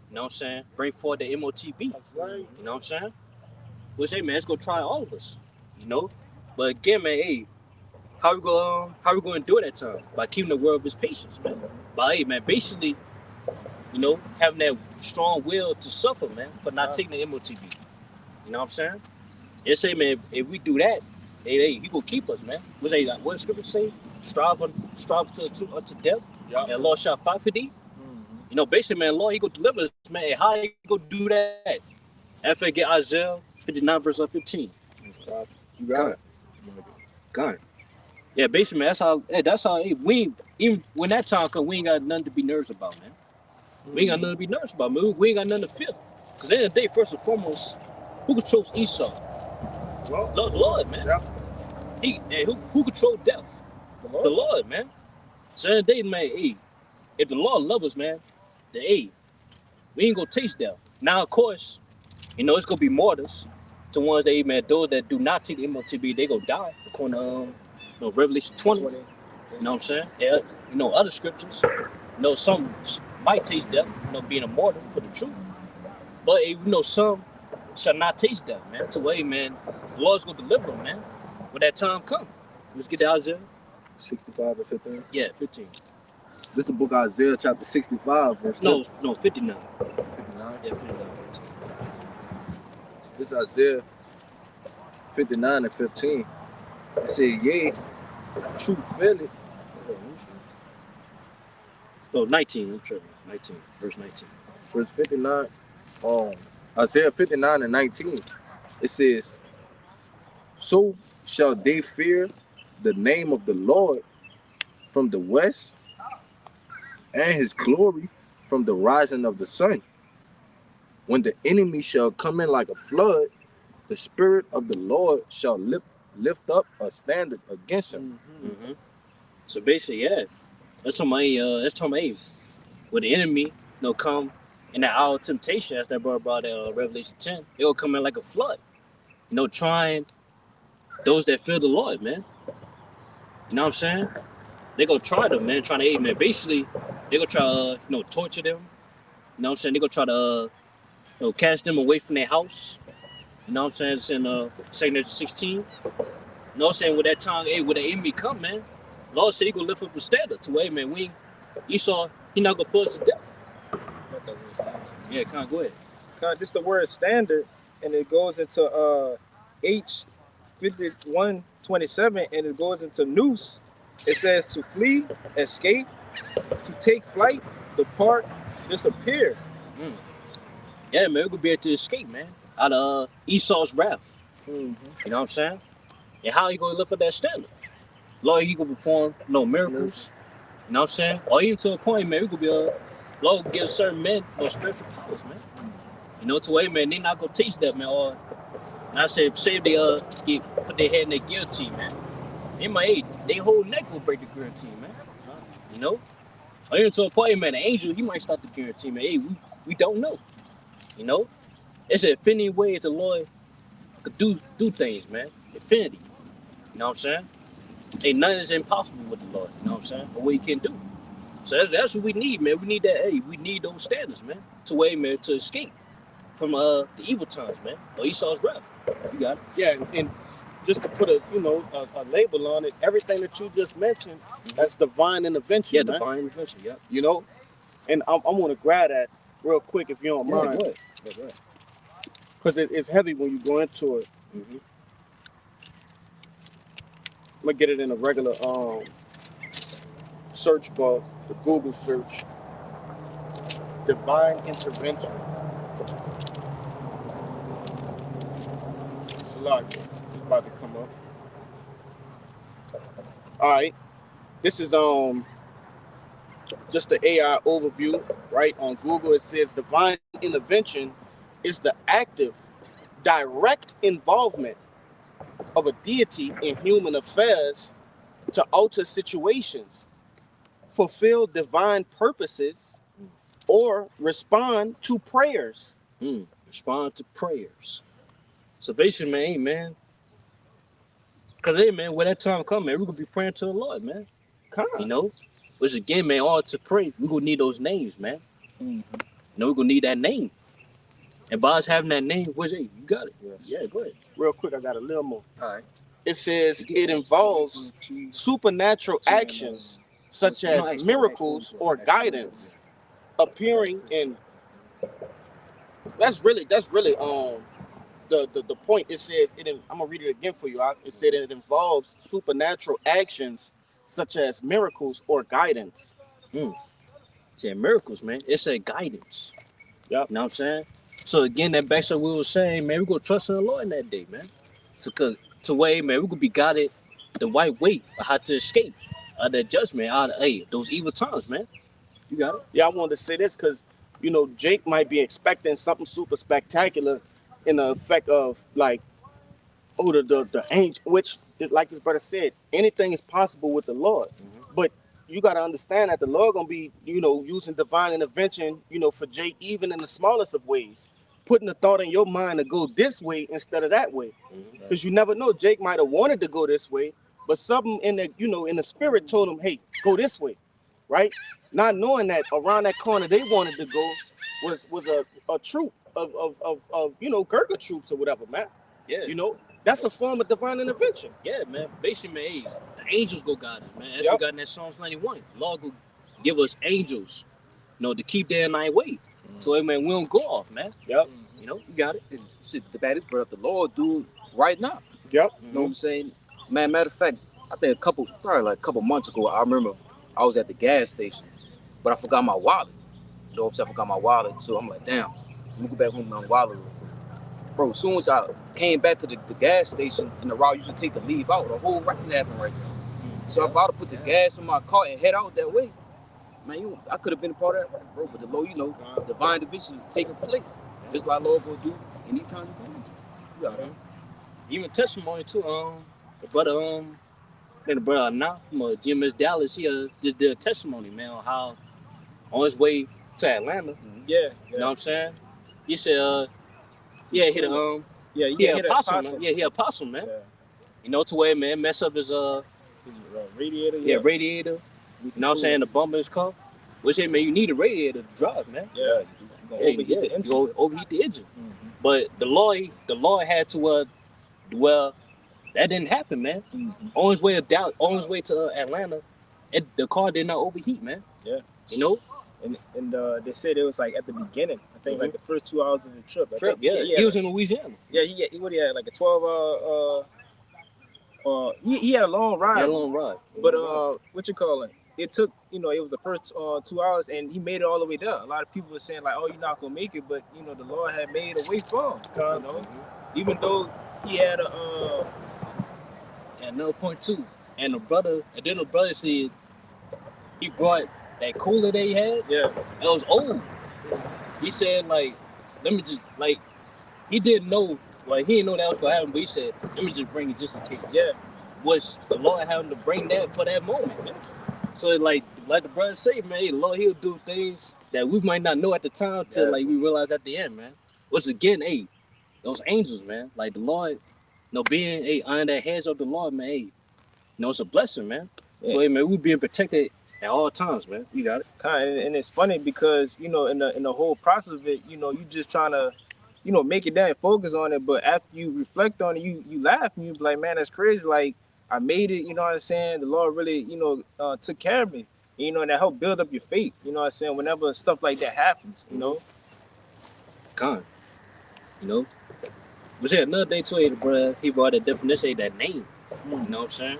you know what I'm saying, bring forward the MOTB. That's right. You know what I'm saying? We'll say, man, it's gonna try all of us, you know? But again, man, hey, how we gonna do it at time? By keeping the word of his patience, man. By, hey, man, basically, you know, having that strong will to suffer, man, for not taking the MOTB. You know what I'm saying? It say, man, if we do that, hey, he gonna keep us, man. What say? What the scripture say? Strive unto death, and Lord shall fight for thee. You know, basically, man, Lord, he gonna deliver us, man. Hey, how he gonna do that? After I get Isaiah 59 verse 15. You got it. God. Yeah, basically, man, that's how hey, we even when that time comes, we ain't got nothing to be nervous about, man. We ain't got nothing to be nervous about, man. We ain't got nothing to fear. Because at the end of the day, first and foremost, who controls Esau? Well, The Lord, man. Yeah. Who controls death? The Lord. The Lord, man. So at the end of the day, man, hey, if the Lord loves us, man, then hey, we ain't gonna taste death. Now, of course, you know, it's gonna be martyrs. To ones that, hey, man, those that do not take the MOTB, they gonna die. According to you know, Revelation 20. You know what I'm saying? Yeah, you know, other scriptures. You know, some might taste death, you know, being a martyr for the truth. But hey, you know, some shall not taste death, man. To hey, man, the Lord's gonna deliver them, man. When that time comes. Let's get to Isaiah. 65 and 15. Yeah, 15. This is the book of Isaiah, chapter 65, verse No, 59. 59. Yeah, 59. This is Isaiah 59 and 15. It says, yea, true fairly. Oh, 19. I'm tripping. 19. Verse 19. Verse 59. Isaiah 59 and 19. It says, so shall they fear the name of the Lord from the west, and his glory from the rising of the sun. When the enemy shall come in like a flood, the spirit of the Lord shall lift up a standard against him. Mm-hmm. So basically, yeah, that's talking about when the enemy, you know, come in that hour of temptation, as that brother brought Revelation 10, it will come in like a flood, you know, trying those that fear the Lord, man. You know what I'm saying? They gonna try them, man, trying to aid, man. Basically, they gonna try to, you know, torture them. You know what I'm saying? They gonna try to, you know, cast them away from their house. You know what I'm saying? It's in 2 16. You know what I'm saying? With that time, hey, with the enemy come, man, Lord said he gonna lift up a standard to, hey, man, Esau, he not gonna put us to death. Yeah, go ahead. This is the word standard, and it goes into H 51:27, and it goes into noose. It says to flee, escape, to take flight, depart, disappear. Yeah, man, we could be able to escape, man, out of Esau's wrath. Mm-hmm. You know what I'm saying? And how he gonna lift up that standard? Lord, he gonna perform no miracles. You know what I'm saying? Or even to a point, man, we could be Lord give certain men no spiritual powers, man. You know, to a man, they not gonna teach that, man. Or and I say they put their head in their guillotine, man. They might, they whole neck will break the guillotine, man. You know? Or even to a point, man, the angel, he might start the guillotine, man. Hey, we don't know. You know? It's an infinity way the Lord could do things, man. Infinity. You know what I'm saying? Ain't nothing is impossible with the Lord. You know what I'm saying? Or what he can do. So that's what we need, man. We need that. Hey, we need those standards, man. Man, to escape from the evil times, man. Or Esau's wrath. You got it. Yeah, and just to put a label on it, everything that you just mentioned, that's divine intervention. Yeah, man. divine intervention. Yeah. You know, and I'm gonna grab that real quick if you don't mind. Go ahead. because it's heavy when you go into it. Mm-hmm. I'm gonna get it in a regular search bar, the Google search. Divine intervention. Select. It's about to come up. All right. This is just the AI overview, right? On Google, it says divine intervention is the active, direct involvement of a deity in human affairs to alter situations, fulfill divine purposes, or respond to prayers. Respond to prayers. So basically, man, hey, man, because, hey, man, when that time come, man, we're going to be praying to the Lord, man. Come You on. know? Which, again, man, all to pray, we're going to need those names, man. Mhm. You know, we're going to need that name. And by us having that name, what's it? You got it. Yes. Yeah, go ahead. Real quick, I got a little more. All right. It says it involves supernatural actions such as miracles or guidance appearing in. That's really the point. It says it. I'm gonna read it again for you. It said it involves supernatural actions such as miracles or guidance. It said miracles, man. It said guidance. Yep. You know what I'm saying? So, again, that back to what we were saying, man, we're going to trust in the Lord in that day, man. To way, man, we're going to be guided the right way of how to escape that judgment out of those evil times, man. You got it? Yeah, I wanted to say this because Jake might be expecting something super spectacular in the effect of like, oh, the angel, which like this brother said, anything is possible with the Lord. But you got to understand that the Lord gonna be, using divine intervention, for Jake, even in the smallest of ways, putting the thought in your mind to go this way instead of that way, because you never know. Jake might have wanted to go this way, but something in the spirit told him, hey, go this way, right? Not knowing that around that corner they wanted to go was a troop of Gurkha troops or whatever, man. Yeah. That's a form of divine intervention. Yeah, man. Basically, man, hey, the angels go guide us, man. That's Yep. what got in that Psalms 91. The Lord will give us angels, to keep their night way. So, hey, man, we don't go off, man. Yep. You got it. And shit, the baddest brought up the Lord do right now. Yep. You know what I'm saying? Man, matter of fact, I think probably like a couple months ago, I remember I was at the gas station, but I forgot my wallet. You know what I'm saying? I forgot my wallet. So I'm like, damn, let me go back home with my wallet real quick. Bro, as soon as I came back to the gas station and the route you should take to leave out, the whole wreck happened right there. So if I'd have put the gas in my car and head out that way, man, I could have been a part of that wreck, bro. But the Lord, divine division taking place. Just like Lord will do anytime you come into. You got it. Even testimony too. The brother now from GMS Dallas, he did a testimony, man, on how on his way to Atlanta. Yeah. You know what I'm saying? He said, he hit a hit apostle, man. Yeah, he apostle, man. Yeah. To where, man, mess up his Radiator. radiator. You know what I'm saying? The bumper of his car. Which, hey, man, you need a radiator to drive, man. Yeah. You overheat the engine. You overheat the engine. But the Lord had to well, that didn't happen, man. On his way to Atlanta, the car did not overheat, man. Yeah. And they said it was like at the beginning. I think like the first 2 hours of the trip. He was in Louisiana. Yeah, he had like a 12 he had a long ride. Yeah, long ride. But what you call it? It took, it was the first 2 hours, and he made it all the way there. A lot of people were saying like, "Oh, you're not gonna make it," but the Lord had made a way for him. Even though he had and another point too. And the brother said he brought that cooler that he had. Yeah. That was old. He said like, let me just like, he didn't know. Like, he didn't know that was gonna happen, but he said, let me just bring it just in case. Yeah. Was the Lord having to bring that for that moment? Yeah. So like the brother say, man, the Lord, he'll do things that we might not know at the time till like we realize at the end, man. Which again, those angels, man, like the Lord, being under the hands of the Lord, man, it's a blessing, man. Yeah. So man, we being protected at all times, man. You got it. And it's funny because in the whole process of it, you just trying to make it down and focus on it, but after you reflect on it, you laugh and you be like, man, that's crazy. Like, I made it, you know what I'm saying? The Lord really, took care of me, and that helped build up your faith, you know what I'm saying? Whenever stuff like that happens, But yeah, another thing too, bro, he brought that definition, that name. You know what I'm saying?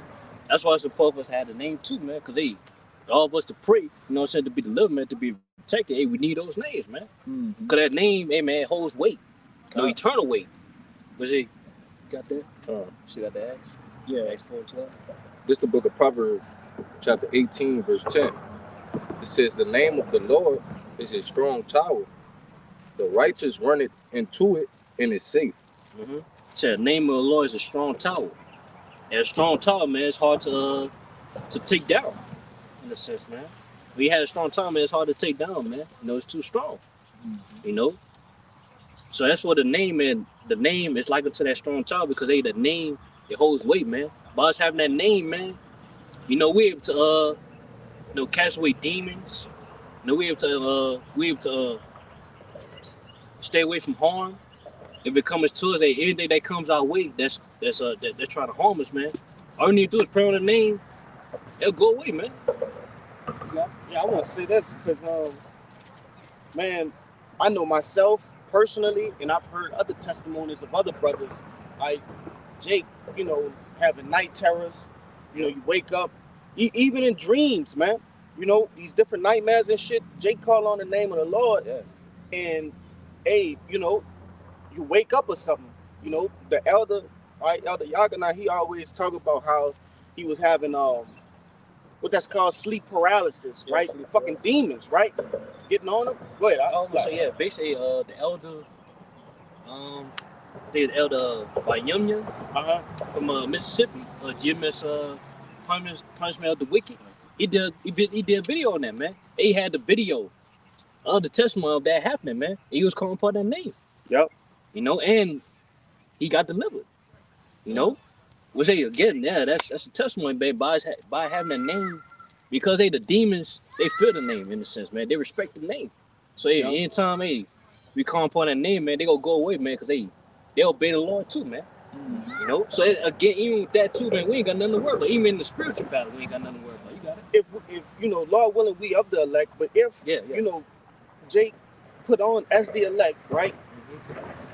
That's why it's important for us to have the name too, man, because all of us to pray, you know what I'm saying, to be delivered, man, to be protected, hey, we need those names, man. Because that name, hey, man, holds weight. No eternal weight. Was it? Got that? She got the Acts? Yeah. Acts 4:12. This is the book of Proverbs, chapter 18, verse 10. It says, the name of the Lord is a strong tower. The righteous run it into it and is safe. So the name of the Lord is a strong tower. And a strong tower, man, it's hard to take down, in a sense, man. When you have a strong tower, man, it's hard to take down, man. You know, it's too strong. You know? So that's what the name is like to that strong tower, because the name, it holds weight, man. By us having that name, man, you know, we're able to cast away demons. You know, we're able to stay away from harm. If it comes to us, anything that comes our way, that's trying to harm us, man. All you need to do is pray on the name, it'll go away, man. Yeah, I want to say this because, man, I know myself personally, and I've heard other testimonies of other brothers, like Jake, you know, having night terrors. You know, you wake up, even in dreams, man. You know, these different nightmares and shit. Jake call on the name of the Lord, and hey, you know, you wake up or something. You know, the elder, Elder Yagana, he always talk about how he was having what that's called sleep paralysis, right? Sleep fucking demons, right? Getting on them. Go ahead. So yeah, basically, the elder, I think the elder Bayumya from Mississippi, GMS Punishment of the Wicked. He did a video on that, man. He had the video of the testimony of that happening, man. He was calling for that name. Yep. You know, and he got delivered. You know, which again, that's a testimony, babe, by having a name, because the demons, they feel the name in a sense, man. They respect the name. So anytime we call upon that name, man, they gonna go away, man, because they obey the Lord too, man. You know, so again, even with that too, man, we ain't got nothing to worry about. Even in the spiritual battle, we ain't got nothing to worry about. You got it. If you know, Lord willing, we of the elect, but if you know, Jake put on as the elect, right?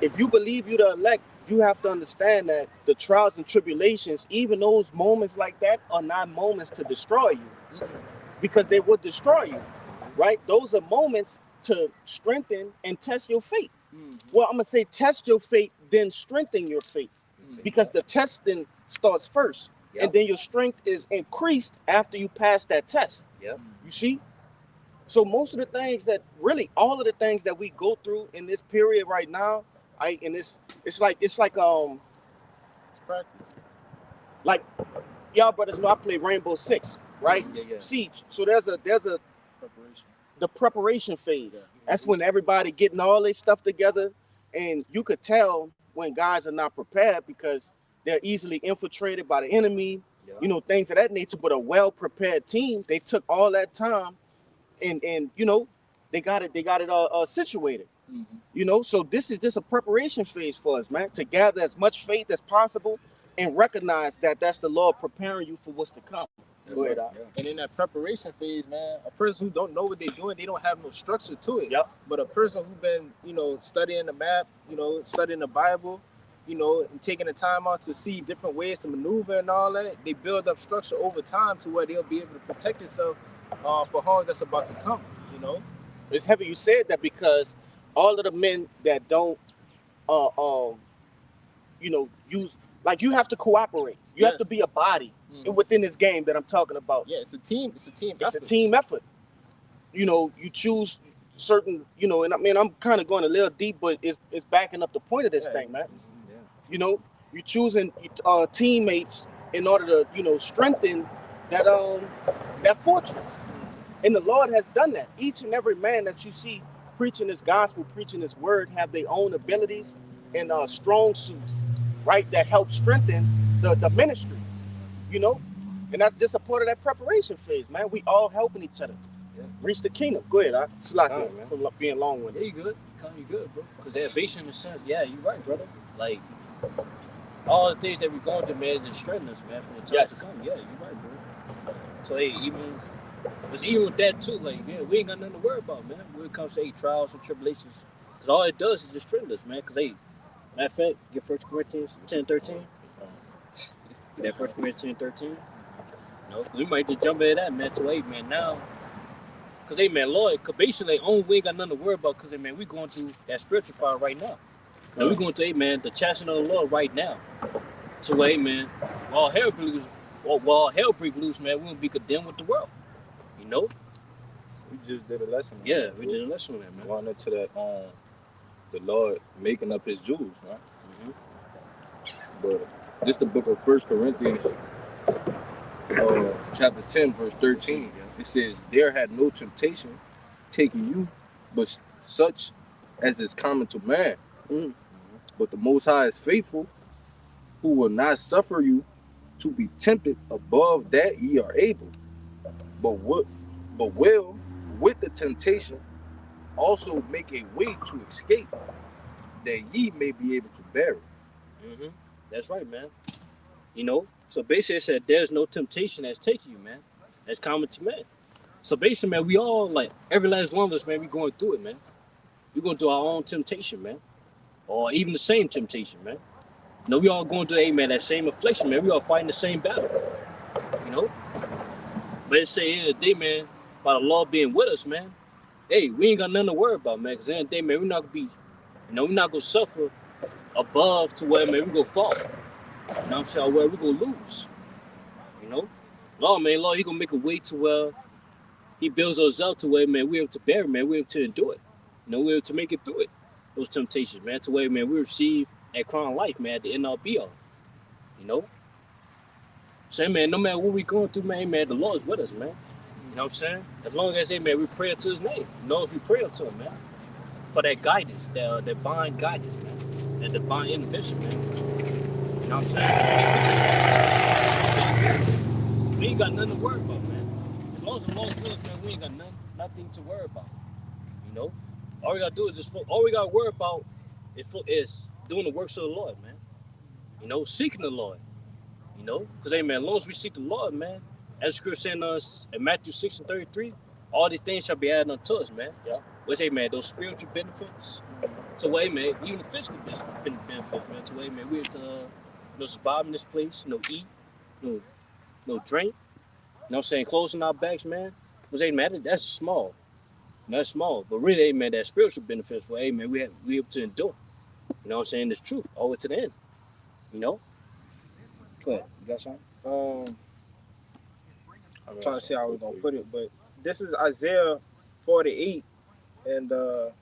If you believe you the elect, you have to understand that the trials and tribulations, even those moments like that, are not moments to destroy you, because they would destroy you, right? Those are moments to strengthen and test your faith. Well, I'm gonna say test your faith, then strengthen your faith, because the testing starts first, and then your strength is increased after you pass that test. You see? So most of the things that all of the things that we go through in this period right now, and it's like it's practice. Like y'all brothers know I play Rainbow Six, right? Siege. So there's a Preparation. The preparation phase. That's when everybody getting all their stuff together, and you could tell when guys are not prepared because they're easily infiltrated by the enemy, you know, things of that nature. But a well-prepared team, they took all that time, and you know, they got it all situated. You know, so this is just a preparation phase for us, man, to gather as much faith as possible and recognize that that's the Lord preparing you for what's to come. Go ahead, And in that preparation phase, man, a person who don't know what they're doing, they don't have no structure to it. Yep. But a person who's been, you know, studying the map, you know, studying the Bible, you know, and taking the time out to see different ways to maneuver and all that, they build up structure over time to where they'll be able to protect themselves for harm that's about to come, you know? It's heavy you said that, because all of the men that don't, you know, use, like, you have to cooperate. You have to be a body within this game that I'm talking about. Yeah, it's a team. It's a team It's effort. a team effort. You know, you choose certain, you know, and I mean, I'm kind of going a little deep, but it's backing up the point of this thing, man. You know, you choosing teammates in order to, you know, strengthen that fortress. And the Lord has done that. Each and every man that you see preaching this gospel, preaching this word, have their own abilities and strong suits, right, that help strengthen the ministry, you know? And that's just a part of that preparation phase, man. We all helping each other reach the kingdom. Go ahead, it's like from being long-winded. Yeah, you good. You good, bro. Because that based in the sense, yeah, you're right, brother. Like, all the things that we're going through, man, just strengthen us, man, for the time to come. Yeah, you're right, bro. So, hey, even with that, too, like, yeah, we ain't got nothing to worry about, man, when it comes to trials and tribulations. Because all it does is just strengthen us, man. Because, hey, Matter of fact, get 1 Corinthians 10:13. Get that 1 Corinthians 10:13. No, we might just jump into that, man. To hey, man, now, cause hey, man, Lord, cause basically, we ain't got nothing to worry about, cause hey, man, we going through that spiritual fire right now. Now we going to hey, man, the chastisement of the Lord right now. To hey, man, while hell break loose, man, we gonna be condemned with the world. You know? We just did a lesson. Yeah, we did a lesson on that, man. Going into that the Lord making up his Jews, man. But this the book of 1 Corinthians, chapter 10, verse 13. It says, "There had no temptation taken you, but such as is common to man. But the Most High is faithful, who will not suffer you to be tempted above that ye are able, but will with the temptation also make a way to escape, that ye may be able to bear it." That's right, man. You know, so basically it said there's no temptation that's taking you, man. That's common to man. So basically, man, we all, like, every last one of us, man, we going through it, man. We going through our own temptation, man. Or even the same temptation, man. You know, we all going through, hey, man, that same affliction, man. We all fighting the same battle, you know. But it say in the day, man, by the Lord being with us, man, hey, we ain't got nothing to worry about, man. Because in the day, man, we're not going to be, you know, we're not going to suffer above to where, man, we're going to fall. You know what I'm saying? Where we're going to lose, you know. Lord, he going to make a way to where he builds us up to where, man, we're able to bear it, man. We're able to endure it. You know, we're able to make it through it. Those temptations, man, to where, man, we receive that crown of life, man, at the end all be all. You know? So, man, no matter what we going through, man, the Lord's with us, man. You know what I'm saying? As long as, hey, man, we pray to his name. You know, if we pray to him, man, for that guidance, that divine guidance, man, that divine intervention, man. You know what I'm saying? We ain't got nothing to worry about, man. As long as the Lord's with us, man, we ain't got nothing to worry about. You know? All we gotta do is all we gotta worry about is doing the works of the Lord, man. You know, seeking the Lord. You know, because hey, man, as long as we seek the Lord, man, as Scripture saying us in Matthew 6:33, all these things shall be added unto us, man. Yeah. Which, hey, man, those spiritual benefits, to way, man, even the physical benefits, man, to way, man, we're to survive in this place, eat, drink. You know what I'm saying? Closing our backs, man. Because, hey, man, that's small. That's small. But really, hey, man, that spiritual benefits, well, hey, man, we able to endure. You know what I'm saying? It's true. All the way to the end. You know? Go ahead. You got something? I'm trying to see how we're going to put it, but this is Isaiah 48, and I'm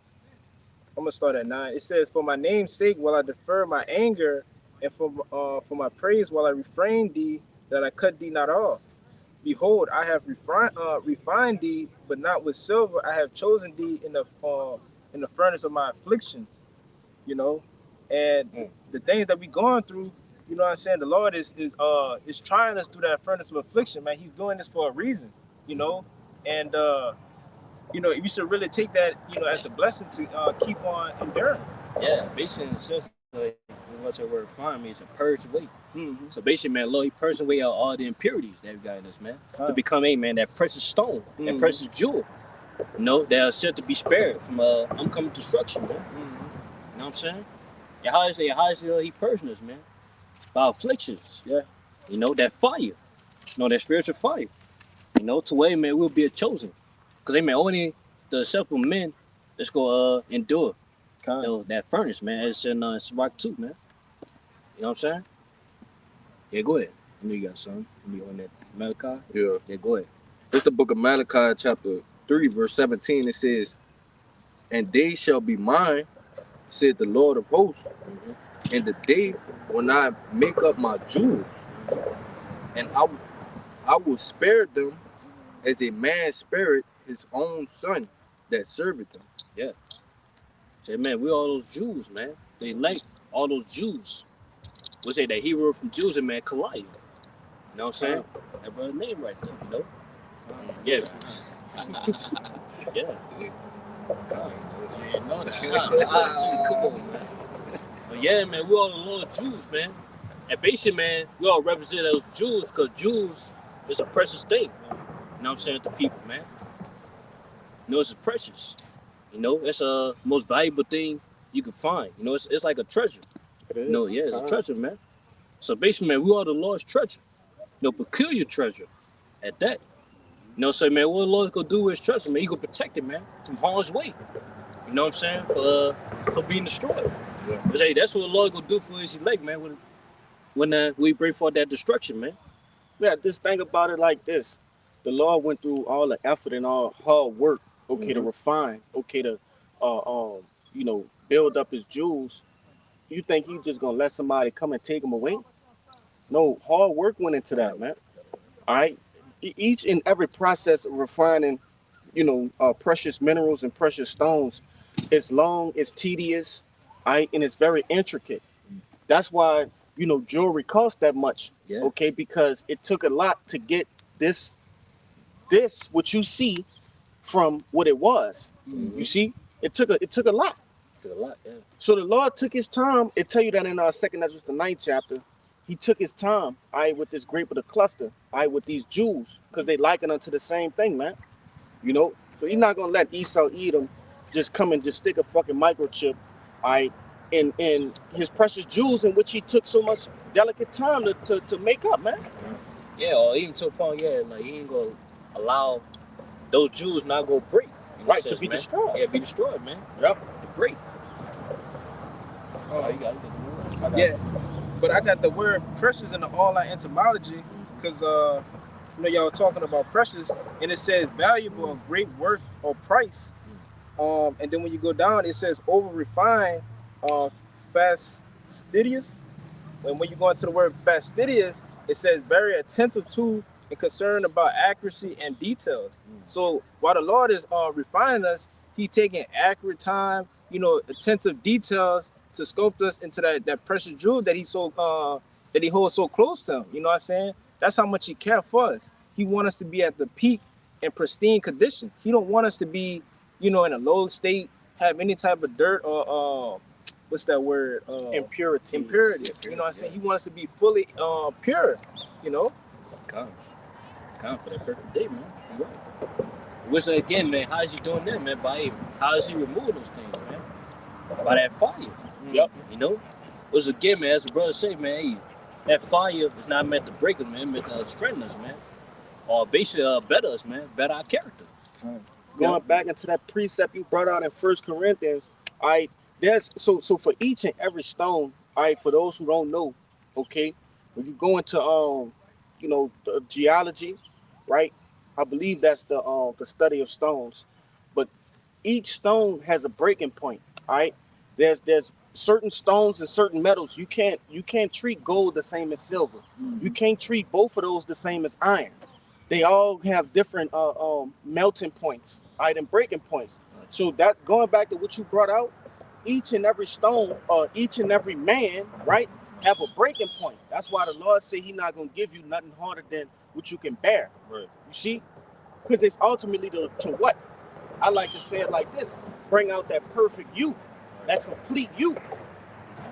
going to start at 9. It says, "For my name's sake will I defer my anger, and for my praise will I refrain thee, that I cut thee not off. Behold, I have refined thee, but not with silver. I have chosen thee in the furnace of my affliction." You know, and the things that we going through, you know what I'm saying? The Lord is trying us through that furnace of affliction, man. He's doing this for a reason, you know, and you know, you should really take that, you know, as a blessing to keep on enduring. Yeah, basically, it's just what's the word? Refine means to purge away. So basically, man, Lord, he purged away all the impurities that we got in us, man, to become that precious stone, that precious jewel, you know, that are set to be spared from oncoming destruction, man. You know what I'm saying? And how is he purging us, man? By afflictions. Yeah. You know, that fire. You know, that spiritual fire. You know, to where, man, we'll be chosen. Because, man, only the acceptable men that's going to endure that furnace, man. It's in Sirach 2, man. You know what I'm saying? Yeah, go ahead. I know you got something. You on that Malachi? Yeah, go ahead. It's the book of Malachi, chapter 3, verse 17. It says, "And they shall be mine, said the Lord of hosts, and the day when I make up my jewels, and I will spare them as a man spared his own son that serveth them." Yeah. Say, man, we all those Jews, man. They like all those Jews. We say that hero from Jews and man, Goliath. You know what I'm saying? That brother's name right there, you know? Yeah. Yeah. Come on, man. But yeah, man, we all the Lord Jews, man. And basically, man, we all represent those Jews because Jews is a precious thing. You know what I'm saying? To people, man. You know, it's precious. You know, it's a most valuable thing you can find. You know, it's like a treasure. No, yeah, it's a treasure, man. So basically, man, we are the Lord's treasure. No peculiar treasure at that. You know what I'm saying, man? What the Lord gonna do with his treasure, man? He gonna protect it, man, from harm's way. You know what I'm saying? For being destroyed. Yeah. But hey, that's what the Lord gonna do for his elect, man, when we bring forth that destruction, man. Yeah, just think about it like this. The Lord went through all the effort and all hard work, okay, to refine, okay, to build up his jewels. You think he just gonna let somebody come and take them away? No, hard work went into that, man. All right. Each and every process of refining, precious minerals and precious stones, it's long, it's tedious, all right, and it's very intricate. That's why jewelry costs that much, Yeah. okay, because it took a lot to get this what you see from what it was. You see, it took a lot. Took a lot, yeah. So the Lord took his time. It tell you that in our second, that's just the 9th chapter. He took his time, all right, with this grape of the cluster, all right, with these Jews, because they liken unto the same thing, man. So he's not gonna let Esau Edom just come and just stick a fucking microchip, all right, in his precious jewels, in which he took so much delicate time to make up, man. Yeah, or even to a point, yeah, like he ain't gonna allow those Jews not go break. Right, to be destroyed. Yeah, be destroyed, man. Yep. To break. Oh, you got it. Yeah, but I got the word precious in the online etymology because y'all were talking about precious, and it says valuable, of great worth or price. And then when you go down, it says over refined, fastidious. When you go into the word fastidious, it says very attentive to and concerned about accuracy and details. So while the Lord is refining us, He's taking accurate time, attentive details to sculpt us into that precious jewel that He holds so close to Him. You know what I'm saying? That's how much He cares for us. He wants us to be at the peak and pristine condition. He don't want us to be, in a low state, have any type of dirt or what's that word? Impurities. Impurities. You know what I'm saying? He wants us to be fully pure. Come for that perfect day, man. You right. Which again, man, how is he doing that, man? How is he removing those things, man? By that fire. Yep. Which again, man, as the brother say, man, hey, that fire is not meant to break us, man. It's meant to strengthen us, man. Or basically better us, man. Better our character. Going back into that precept you brought out in 1 Corinthians, all right, there's so for each and every stone, all right, for those who don't know, okay, when you go into the geology, right? I believe that's the study of stones. But each stone has a breaking point, all right? There's certain stones and certain metals you can't treat gold the same as silver. You can't treat both of those the same as iron. They all have different melting points, all right, and breaking points. So that going back to what you brought out, each and every stone or each and every man, right, have a breaking point. That's why the Lord said He's not gonna give you nothing harder than what you can bear. Right. You see? Because it's ultimately to what? I like to say it like this: bring out that perfect you, that complete you.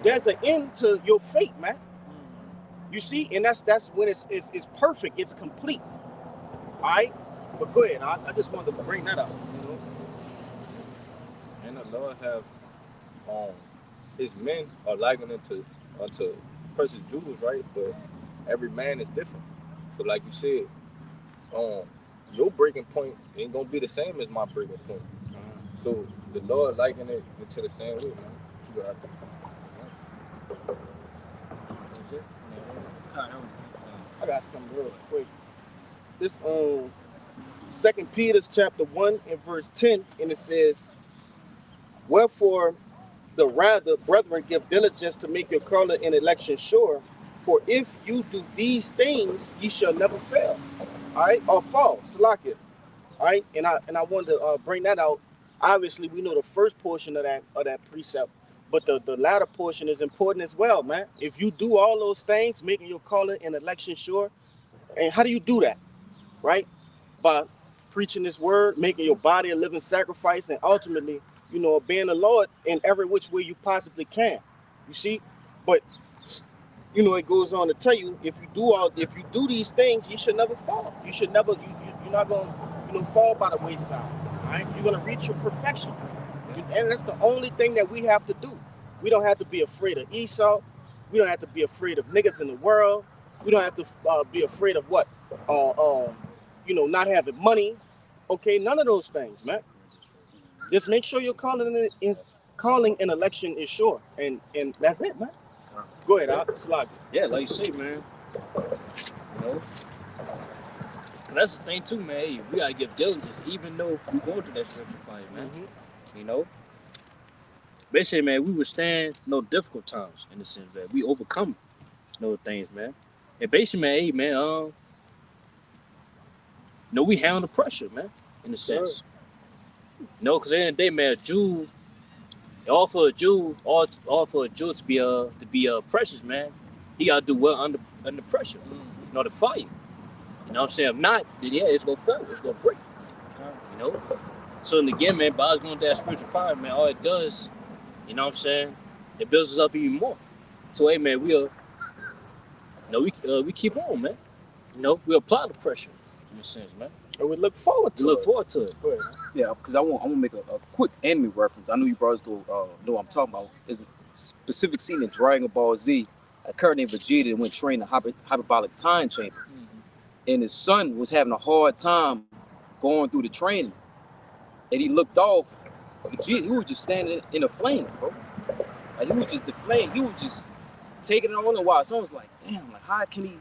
There's an end to your fate, man. You see, and that's when it's perfect, it's complete. All right, but go ahead. I just wanted to bring that up. And the Lord have his men are likened unto precious jewels, right? But every man is different. So like you said, your breaking point ain't gonna be the same as my breaking point. So the Lord likened it into the same way, man. What you got? I got something real quick. This 2 Peter chapter 1 and verse 10, and it says, "Wherefore the rather, brethren, give diligence to make your calling and election sure. For if you do these things, ye shall never fail." All right, or fall. Salakia. All right, and I wanted to bring that out. Obviously, we know the first portion of that precept, but the latter portion is important as well, man. If you do all those things, making your calling and election sure, and how do you do that? Right? By preaching this word, making your body a living sacrifice, and ultimately, obeying the Lord in every which way you possibly can. You see? But it goes on to tell you, if you do these things, you should never fall. You should never you're not gonna fall by the wayside. All right? You're gonna reach your perfection. And that's the only thing that we have to do. We don't have to be afraid of Esau. We don't have to be afraid of niggas in the world. We don't have to be afraid of what, not having money. Okay, none of those things, man. Just make sure your calling an election is sure, and that's it, man. Go ahead, Slug. Yeah, like you say, man. You know, that's the thing too, man. Hey, we gotta give diligence, even though we going through that spiritual fight, man. You know, basically, man, we withstand no difficult times in the sense that we overcome those things, man. And basically, man, hey, man, we handle the pressure, man, in a sense. No, because at the end of the day, man, a Jew, all for a Jew to be precious, man. He gotta do well under pressure, to fight. You know what I'm saying? If not, then yeah, it's gonna fall, it's gonna break. You know. So and again, man, by us going through that spiritual fire, man, all it does, you know what I'm saying, it builds us up even more. So hey, man, we keep on, man. You know, we apply the pressure in a sense, man. And we look forward to it. Look forward to it. Yeah, because I want to make a quick anime reference. I know you brothers know what I'm talking about. There's a specific scene in Dragon Ball Z. A character named Vegeta went train the hyperbolic time chamber. And his son was having a hard time going through the training. And he looked off. Vegeta, he was just standing in a flame, bro. Like, he was just the flame. He was just taking it on a while. So I was like, damn, like, how can he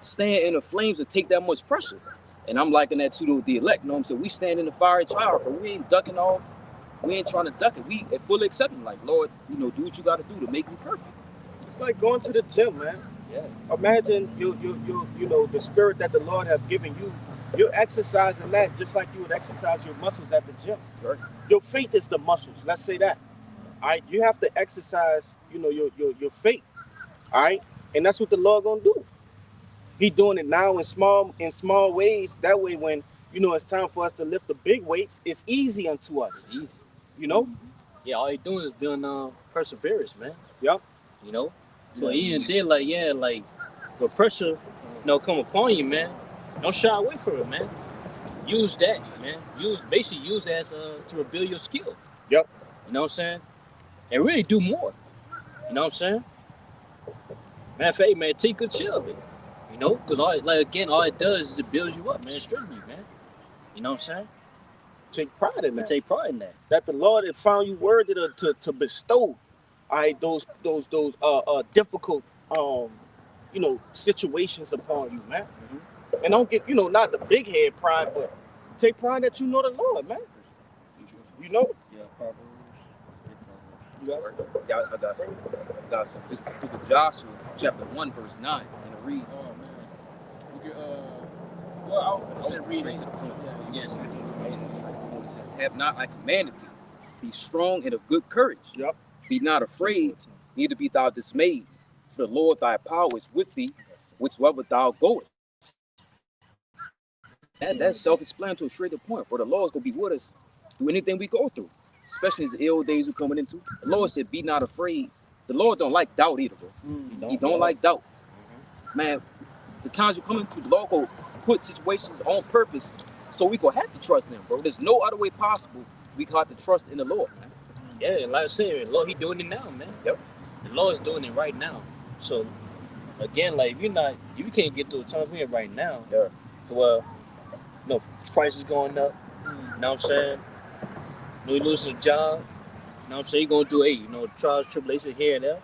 stand in the flames and take that much pressure? And I'm liking that to the elect, you know what I'm saying? We stand in the fiery trial, but we ain't ducking off. We ain't trying to duck it. We fully accepting, like, Lord, do what you got to do to make me perfect. It's like going to the gym, man. Yeah. Imagine you the spirit that the Lord have given you. You're exercising that just like you would exercise your muscles at the gym. Right. Your faith is the muscles. Let's say that. All right. You have to exercise, your faith. All right. And that's what the Lord gonna do. He doing it now in small ways. That way, when it's time for us to lift the big weights, it's easy unto us. It's easy. You know. Yeah. All you doing is building perseverance, man. Yep. You know. So even then, like the pressure, come upon you, man. Don't shy away from it, man. Use that, man. Use that as to rebuild your skill. Yep. You know what I'm saying? And really do more. You know what I'm saying? Matter of fact, man, take good care of it. You know, because all it does is it builds you up, man, strengthens you, man. You know what I'm saying? Take pride in that. Take pride in that. That the Lord had found you worthy to bestow, all right, those difficult situations upon you, man. And don't get not the big head pride, but take pride that you know the Lord, man. You know. Yeah, Proverbs. Yeah, I got some. It's the book of Joshua, chapter 1, verse 9, and it reads. Oh man. Well, I was finna say reading to the point. Yes. It says, "Have not I commanded thee? Be strong and of good courage. Yep. Be not afraid, neither be thou dismayed. For the Lord thy power is with thee, whichsoever thou goest." That's self-explanatory, straight to the point. For the Lord's gonna be with us through anything we go through, especially these ill days we're coming into. The Lord said, "Be not afraid." The Lord don't like doubt either, bro. He don't like doubt. Man, the times we're coming to, the Lord will put situations on purpose so we gonna have to trust Him, bro. There's no other way possible we gonna have to trust in the Lord, man. Yeah, like I said, Lord, He doing it now, man. Yep. The Lord's doing it right now. So again, like you can't get through the times we're in right now. Yeah. So prices going up. You know what I'm saying? You're losing a job. You know what I'm saying? You're going through trials, tribulations here and there.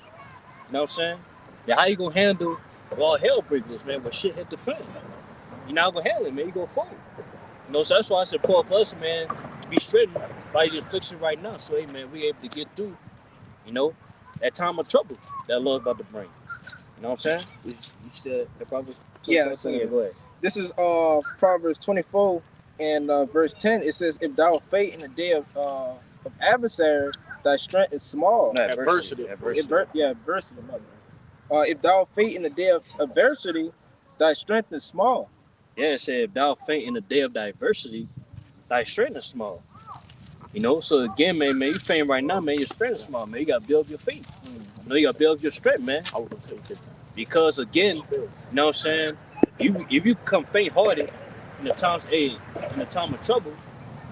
You know what I'm saying? Then how you gonna handle all hell breaks loose, man, when shit hit the fan? You're not gonna handle it, man. You're gonna fall. So that's why I said, for us, man, to be strengthened by the affliction right now. So, hey, man, we able to get through, that time of trouble that Lord's about to bring. You know what I'm saying? You still, the Proverbs? Yeah, go ahead. This is Proverbs 24 and verse 10. It says, "If thou faint in the day of adversary, thy strength is small." No, adversity. Adversity. If thou faint in the day of adversity, thy strength is small. Yeah, it said, "If thou faint in the day of diversity, thy strength is small." So again, man, you faint right now, man, your strength is small, man. You gotta build your faith. You gotta build your strength, man. Because again, you know what I'm saying? If you become faint-hearted in the time of trouble,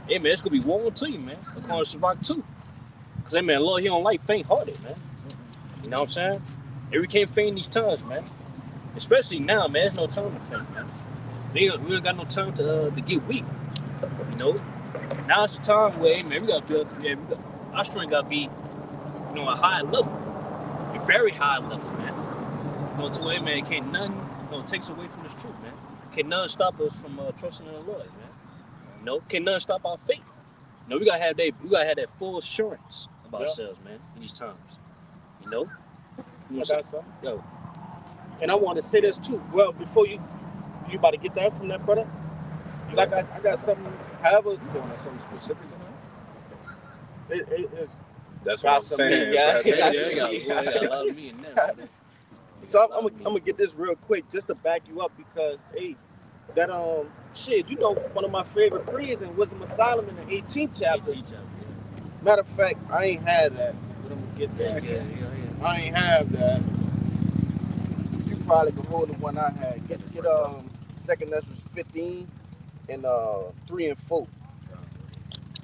hey man, it's gonna be woe to you, man. According to Sirach 2. Because man, Lord, He don't like faint-hearted, man. You know what I'm saying? And we can't feign these times, man. Especially now, man. There's no time to feign, man. We don't got no time to get weak. You know. Now it's the time where, hey, man, we gotta build. Yeah, our strength gotta be, you know, a high level, a very high level, man. You know, to where, man, can't nothing, you know, takes away from this truth, man. Can't nothing stop us from trusting in the Lord, man. You know, can't nothing stop our faith. You know, we gotta have that full assurance about ourselves, man, in these times. You know. I got something. Yo. And I want to say this too. Well, before you about to get that from that brother? Like I got something. However, You going on something specific in that? it's That's what I'm saying. Yeah. They got a lot of me in there, brother. So I'm gonna get this real quick just to back you up because hey, that shit, you know, one of my favorite prayers in Wisdom of Solomon, the 18th chapter. Matter of fact, I ain't had that, but I'm gonna get that. Yeah. I ain't have that. You probably can hold the one I had. Get 2nd Ezra 15 and 3 and 4.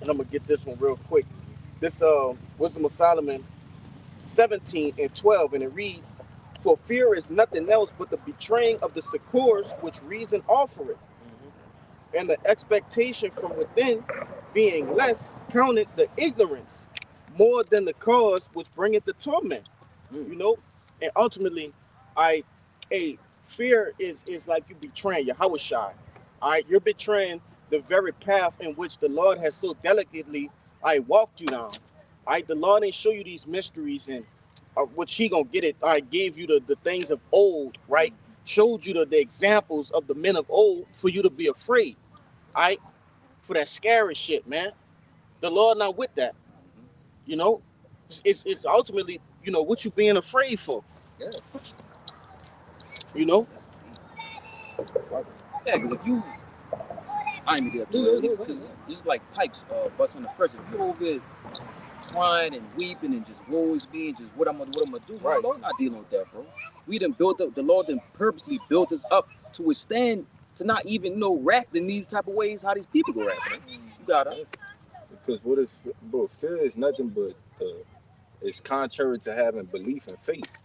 And I'm gonna get this one real quick. This Wisdom of Solomon 17 and 12, and it reads, "For fear is nothing else but the betraying of the succors which reason offereth, and the expectation from within being less counted the ignorance more than the cause which bringeth the torment." You know, and ultimately, fear is like you betraying Yahweh Shai. All right, you're betraying the very path in which the Lord has so delicately walked you down. All right, the Lord ain't show you these mysteries and which He gonna get it. I gave you the things of old, right? Showed you the examples of the men of old for you to be afraid. All right, for that scary shit, man. The Lord not with that. You know, it's ultimately, you know, what you being afraid for. Yeah. You know? Yeah, because if you, I ain't gonna do it because it's like pipes bust on the pressure. If you over there crying and weeping and just woe is me and just what I'm gonna do, Right. Lord not dealing with that, bro. We done built up, the Lord done purposely built us up to withstand, to not even know rap in these type of ways how these people go rap, man. You gotta. Because what is bro? Fear is nothing but it's contrary to having belief and faith.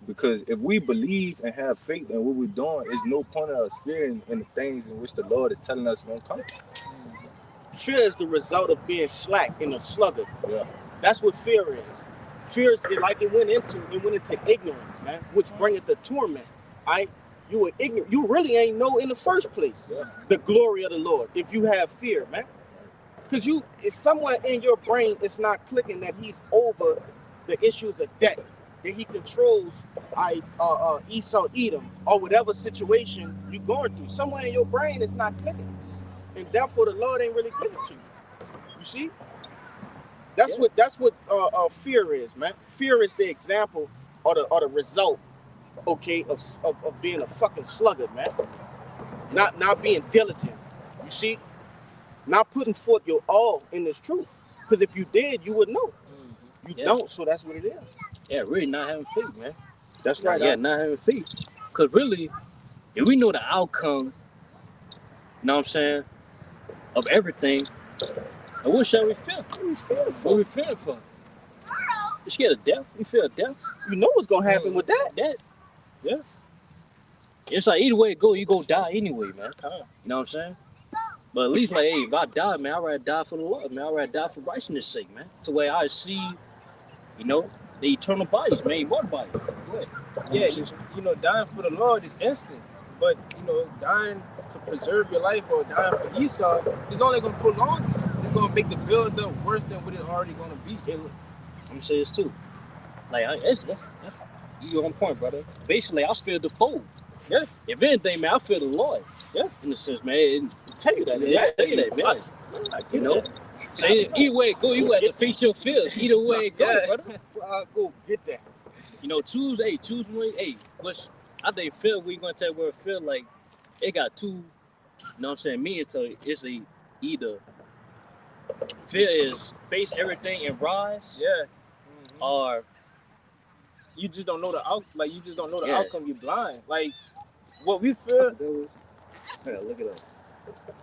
Because if we believe and have faith in what we're doing, there's no point of us fearing in the things in which the Lord is telling us gonna come. Fear is the result of being slack and a sluggard. Yeah. That's what fear is. Fear is like it went into ignorance, man, which bringeth the torment. You were ignorant. You really ain't know in the first place the glory of the Lord if you have fear, man. Because it's somewhere in your brain, it's not clicking that He's over the issues of debt, that He controls Esau, Edom, or whatever situation you're going through. Somewhere in your brain, it's not clicking, and therefore the Lord ain't really giving to you. You see, that's what fear is, man. Fear is the example or the result, okay, of being a fucking sluggard, man. Not being diligent. You see. Not putting forth your all in this truth. Because if you did, you would know. You don't, so that's what it is. Yeah, really not having faith, man. That's right. Yeah, not having faith. Because really, if we know the outcome, you know what I'm saying, of everything, and what shall we feel? What we feeling for? You scared of death? You fear of death? You know what's going to happen with that. Yeah. It's like either way it go, you go die anyway, man. You know what I'm saying? But at least, like, hey, if I die, man, I'd rather die for the Lord, man. I'd rather die for righteousness' sake, man. To where I see, you know, the eternal bodies, man, immortal bodies. Go ahead. Yeah, you know, dying for the Lord is instant. But, you know, dying to preserve your life or dying for Esau is only going to prolong it. It's going to make the build up worse than what it's already going to be. I'm going to say this, too. Like, that's you're on point, brother. Basically, I fear the foe. Yes. If anything, man, I fear the Lord. Yes. In a sense, man. Tell you that. Yeah, tell you that, man. You know? So either way it go, you have to face your fears. Either way it go, brother. Go get that. You know, choose one. Hey, which I think fear, we going to tell where fear, like, it got two, you know what I'm saying, me and so it's either fear is face everything and rise. Yeah. Or you just don't know the outcome. You're blind. Like what we feel. Yeah, look it up.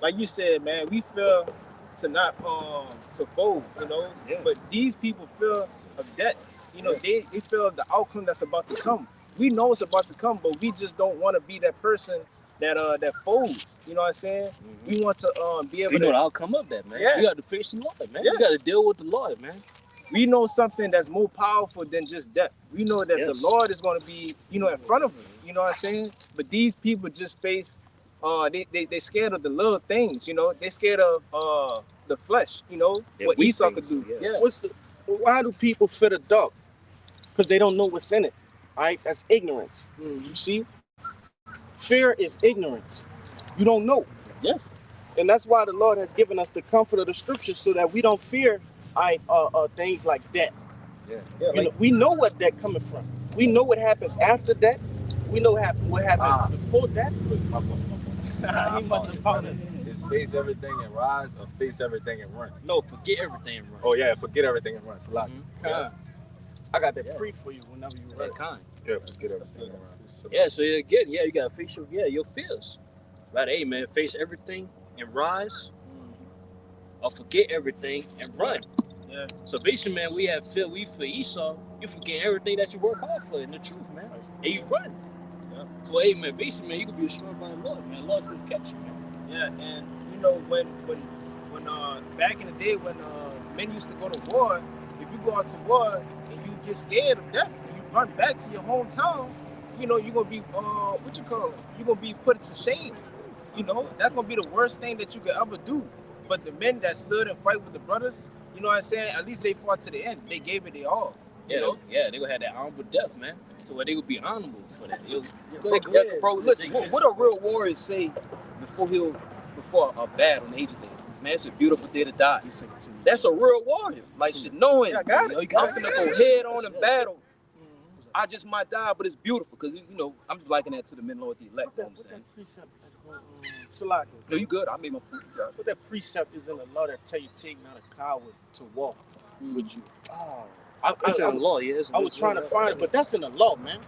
Like you said, man, we feel to not to fold, you know. Yeah. But these people feel of debt. You know, they feel the outcome that's about to come. We know it's about to come, but we just don't want to be that person that folds. You know what I'm saying? Mm-hmm. We want to be able You know to. the outcome of that, man. Yeah. You got to face the Lord, man. Yeah. You got to deal with the Lord, man. We know something that's more powerful than just death. We know that the Yes. Lord is going to be, you know, in front of us. You know what I'm saying? But these people just face, they scared of the little things. You know, they scared of the flesh. You know Yeah, what weak Esau things, could do. yeah. Why do people fear the dark? Because they don't know what's in it. All right, that's ignorance. You see, fear is ignorance. You don't know. Yes. And that's why the Lord has given us the comfort of the scriptures so that we don't fear things like death. Yeah, You know, we know what death coming from. We know what happens after death. We know what happens before death. He must have found it. Is face everything and rise, or face everything and run? No, forget everything and run. Oh yeah, forget everything and run. It's a lot. Con. I got that pre for you whenever you ready. That kind. Yeah, forget everything and run. Yeah, so again, you got to face your fears. Right, hey, man, face everything and rise, or forget everything and run. Yeah. So basically, man, we for Esau, you forget everything that you work hard for in the truth, man, and you run. Yeah. So hey, man, basically, man, you can be assured by the Lord, man. Lord will catch you, man. Yeah, and you know when back in the day when men used to go to war, if you go out to war and you get scared of death and you run back to your hometown, you know you're gonna be you're gonna be put to shame. You know that's gonna be the worst thing that you could ever do. But the men that stood and fight with the brothers, you know what I'm saying? At least they fought to the end. They gave it their all. Yeah, You know? yeah, they gonna have that honorable death, man. So where they would be honorable for that. Bro, listen, what a real warrior say before a battle on the Ancient Days? Man, it's a beautiful day to die. That's a real warrior. Like, shit, knowing Yeah, I got it. I'm finna go head on in battle. I just might die, but it's beautiful because, you know, I'm just liking that to the men, Lord, the elect. You know what I'm saying? Salaki. No, you good? I made my food. But that precept is in the law that tell you take not a coward to walk with you. It's in the law, yeah. I was trying to find it, but that's in the law, man.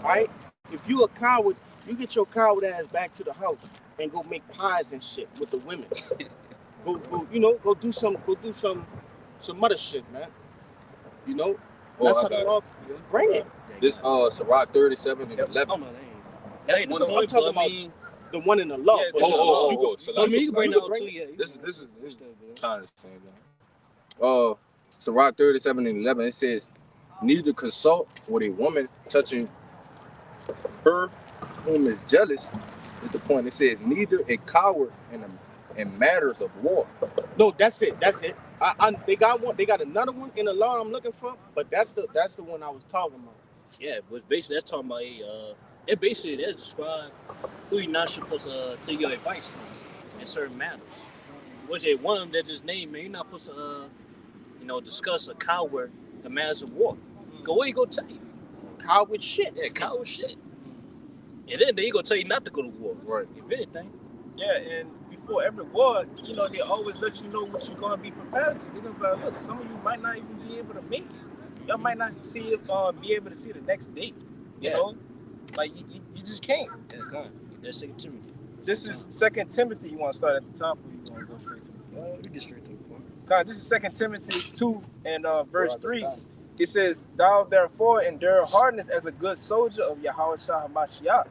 All right? If you a coward, you get your coward ass back to the house and go make pies and shit with the women. go do some other shit, man. You know? That's how the law bring it. This Sirach 37 and 11. That's one of I'm talking about the one in the law. Yeah, but it's in the law. You go. I mean, you can bring that out too, yeah. This is kind of the same thing. Sirach 37 and 11. It says, neither consult with a woman touching her whom is jealous. Is the point. It says neither a coward in matters of war. No, that's it. They got one. They got another one in the law I'm looking for, but that's the one I was talking about. Yeah, but basically that's talking about that describe who you're not supposed to take your advice from in certain matters. Which is one of them that just named, man, you're not supposed to discuss a coward in matters of war. Go where you go tell you. Coward shit. Yeah, coward shit. And then they gonna tell you not to go to war. Right. If anything. Yeah, and before every war, you know, they always let you know what you're gonna be prepared to. They're gonna be like, look, some of you might not even be able to make it. Y'all might not be able to see the next day. You know? Like you just can't. That's gone. That's 2 Timothy. This is 2 Timothy. You want to start at the top, or you want to go straight to the point? We get straight to the point. God, this is 2 Timothy 2 and verse 3. It says, "Thou therefore endure hardness as a good soldier of Yahweh Shah HaMashiach."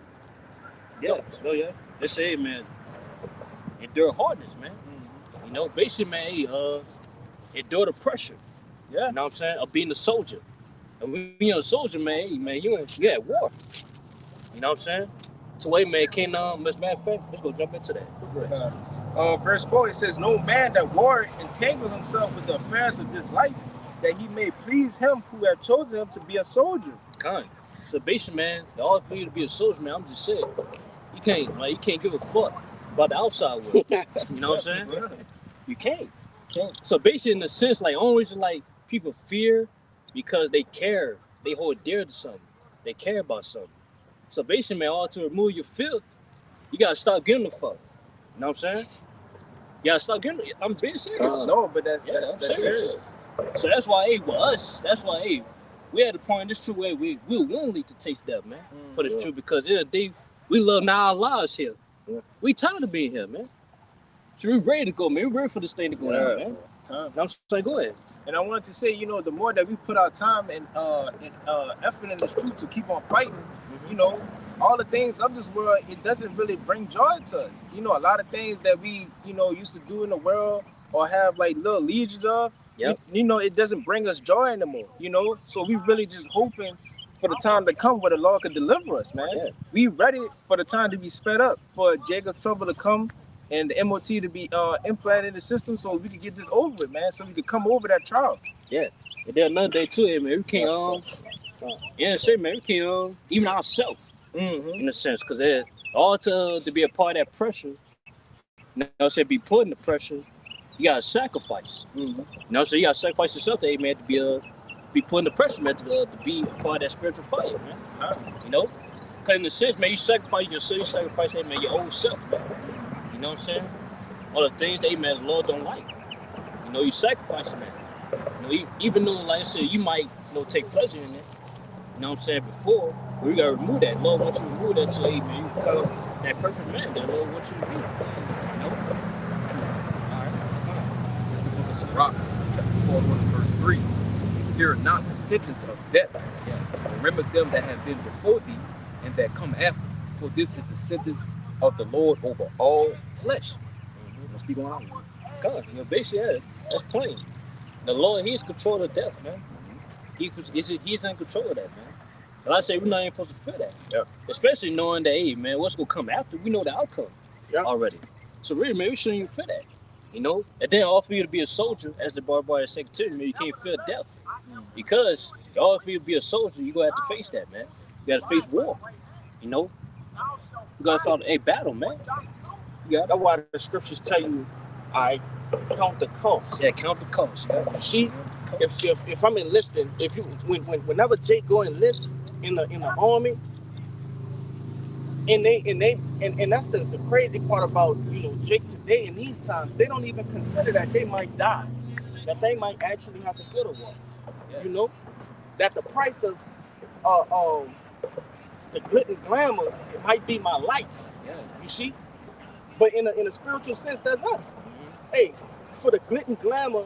Yeah, they say, man, endure hardness, man. You know, basically, man, endure the pressure. Yeah. You know what I'm saying? Of being a soldier. And when you're a soldier, man, you at war. You know what I'm saying? So wait, man, as a matter of fact, let's go jump into that. Verse 4, it says, "No man that war entangle himself with the affairs of this life, that he may please him who have chosen him to be a soldier." Kind. So basically, man, the only for you to be a soldier, man, I'm just saying, you can't give a fuck about the outside world. You know what I'm saying? You can't. So basically, in the sense, like, only reason like people fear because they care, they hold dear to something, they care about something. So basically, man, all to remove your fear, you gotta stop giving a fuck. You know what I'm saying? You gotta stop giving. I'm being serious. No, but that's serious. serious. So that's why, hey, with us, we had a point in this truth where we're willing to taste death, man, for this truth, because we love now our lives here. Yeah. We tired of being here, man. So we ready to go, man. We ready for this thing to go down, man. I'm saying, go ahead. And I wanted to say, you know, the more that we put our time and effort in this truth to keep on fighting, you know, all the things of this world, it doesn't really bring joy to us. You know, a lot of things that we, you know, used to do in the world or have like little legions of, Yep. you know, it doesn't bring us joy anymore, you know? So we really just hoping for the time to come where the Lord could deliver us, man. Yeah. We ready for the time to be sped up, for Jacob's trouble to come and the MOT to be implanted in the system so we could get this over with, man, so we could come over that trial. Yeah. And then another day too, man, we can't yeah, say, man, we can't even ourselves in a sense, because all to be a part of that pressure, you know, say be put in the pressure, you gotta sacrifice. You know, so you gotta sacrifice yourself to, man, to be put in the pressure, man, to be a part of that spiritual fire, man. You know, because in a sense, man, you sacrifice yourself, you sacrifice, man, your old self, man. You know what I'm saying? All the things that, man, the Lord don't like. You know, you sacrifice, man. You know, even though, like I said, you might, you know, take pleasure in it. You know what I'm saying? Before, we gotta remove that. Lord wants you to remove that, so, hey, man, you become that perfect man that Lord wants you to be. You know? All right. This is the book of Sirach, chapter 41, verse 3. Fear not the sentence of death. Remember them that have been before thee and that come after. For this is the sentence of the Lord over all flesh. Let's speak on out. God, you know, basically, yeah, that's plain. The Lord, He's in control of death, man. He's in control of that, man. But I say we're not even supposed to fear that. Yeah. Especially knowing that, hey, man, what's gonna come after? We know the outcome already. So really, man, we shouldn't even fear that. You know? And then all for you to be a soldier, as the barbarian said to me, you can't fear death. Because all for you to be a soldier, you're gonna have to face that, man. You gotta face war. You know? You gotta fight a battle, man. That's why the scriptures tell you, I count the cost. Yeah, count the cost. Yeah. You see, if I'm enlisting, whenever Jake go enlist in the army, and that's the crazy part about, you know, Jake today in these times, they don't even consider that they might die, that they might actually have to go to war. Yeah. You know, that the price of the glit and glamour, it might be my life. Yeah. You see, but in a spiritual sense, that's us. Hey, for the glit and glamour,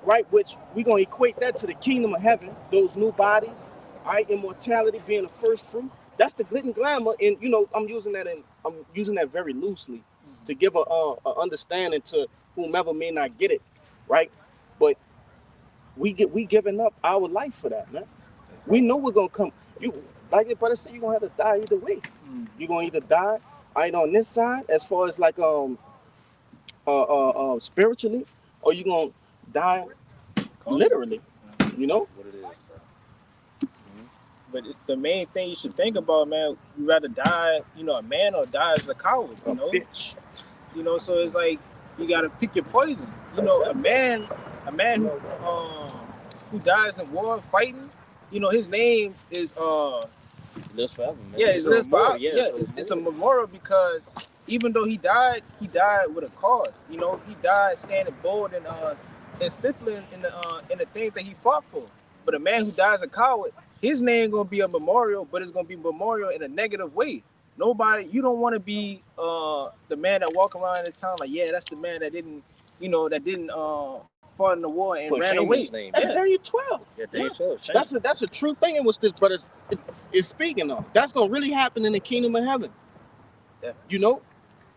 right, which we're going to equate that to the kingdom of heaven, those new bodies, right, immortality being the first fruit. That's the glit and glamour, and, you know, I'm using that very loosely to give a understanding to whomever may not get it, right? But we giving up our life for that, man. We know we're going to come. You, like your brother said, you're going to have to die either way. You're going to either die either on this side, as far as like spiritually, or you're going to die literally, you know? What it is, bro. But the main thing you should think about, man, you rather die, you know, a man or die as a coward, you know? Bitch. You know, so it's like you gotta pick your poison. You know, a man who dies in war fighting, you know, his name is Lives forever, man. yeah, It's a lives memorial, forever. Yeah, it's a memorial because even though he died with a cause. You know, he died standing bold and stifling in the things that he fought for. But a man who dies a coward, his name gonna be a memorial, but it's gonna be a memorial in a negative way. Nobody, you don't want to be the man that walk around in this town like, yeah, that's the man that didn't fought in the war and Put ran shame in away. his name. Hey, Yeah, Daniel 12. Daniel 12. Shame. That's a true thing in what this brother is speaking of. That's gonna really happen in the kingdom of heaven. Yeah. You know,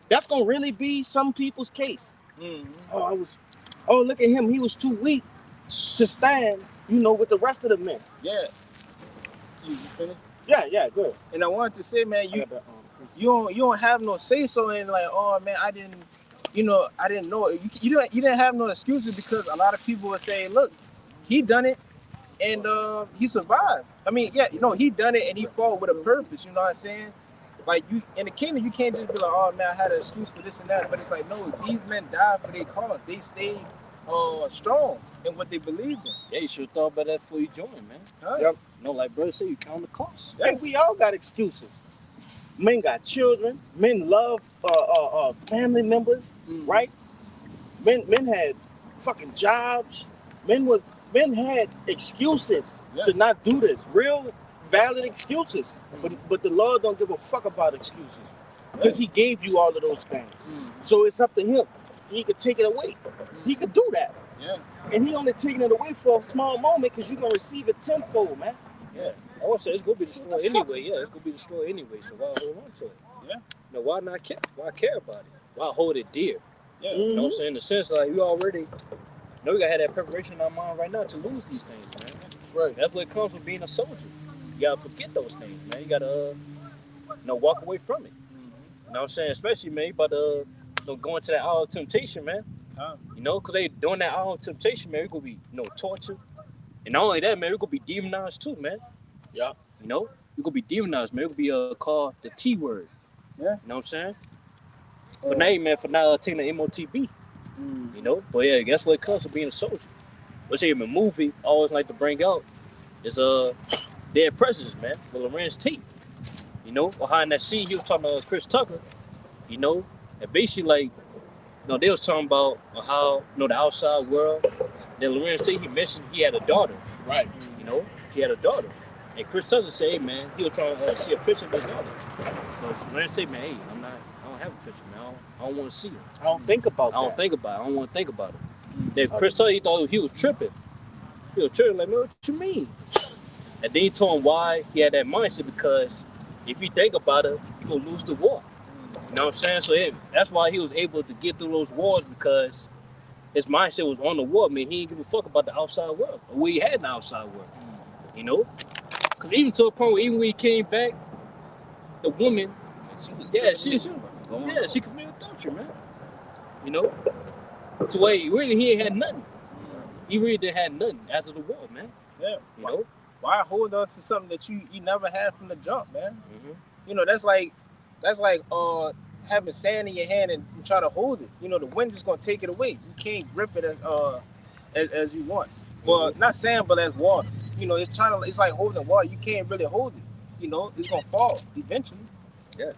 that's gonna really be some people's case. Mm-hmm. Oh, look at him. He was too weak to stand, you know, with the rest of the men. Yeah. You finished? Yeah, good. And I wanted to say, man, you don't have no say so in like, oh man, I didn't know. You didn't have no excuses because a lot of people would say, look, he done it and he survived. I mean, yeah, you know, he done it and he fought with a purpose. You know what I'm saying? Like, you in the kingdom, you can't just be like, oh man, I had an excuse for this and that. But it's like, no, these men died for their cause. They stayed strong in what they believed in. Yeah, you should have thought about that before you joined, man. Huh? Yep. You know, like brother said, you count the cost. Hey, we all got excuses. Men got children. Men love family members, right? Men had fucking jobs. Men had excuses to not do this. Real valid excuses. But the Lord don't give a fuck about excuses. Because he gave you all of those things. So it's up to him. He could take it away. He could do that. Yeah. And he only taking it away for a small moment because you're gonna receive it tenfold, man. Yeah. I want to say it's gonna be destroyed anyway. Yeah, it's gonna be destroyed anyway. So why hold on to it? Yeah. No, why not care? Why care about it? Why hold it dear? Yeah. You know what I'm saying? In the sense like we already know we gotta have that preparation in our mind right now to lose these things, man. Right. That's what it comes from being a soldier. You gotta forget those things, man. You gotta walk away from it. You know what I'm saying? Especially, man, you about to go into that hour of temptation, man. You know, because they doing that hour of temptation, man, we're going to be, tortured. And not only that, man, we're going to be demonized too, man. Yeah. You know, we're going to be demonized, man. We're going to be called the T word. Yeah. You know what I'm saying? For now, man, for now, taking the MOTB. You know? But yeah, that's what it comes to being a soldier. Let's say in a movie, I always like to bring out is Dead Presidents, man, with Lorenz Tate. You know, behind that scene, he was talking to Chris Tucker, you know, and basically, like, they was talking about how, the outside world. Then Lorenz Tate, he mentioned he had a daughter. Right. You know, he had a daughter. And Chris Tucker said, hey, man, he was trying to see a picture of his daughter. So Lorenz Tate, man, hey, I don't have a picture, man. I don't want to see it. I don't think about I don't think about it. I don't want to think about it. Then Chris Tucker, he thought he was tripping. He was tripping, like, man, what you mean? And then he told him why he had that mindset, because if you think about it, you're going to lose the war. You know what I'm saying? So that's why he was able to get through those wars, because his mindset was on the war. I mean, he didn't give a fuck about the outside world, or what he had in the outside world. You know? Because even to a point where even when he came back, the woman, she committed adultery, man. You know? To where he ain't had nothing. He really didn't have nothing after the war, man. Yeah. You know? Why hold on to something that you never had from the jump, man? Mm-hmm. You know, that's like having sand in your hand and try to hold it. You know, the wind is gonna take it away. You can't grip it as you want. Well, not sand, but as water. You know, it's like holding water. You can't really hold it. You know, it's gonna fall eventually. Yeah.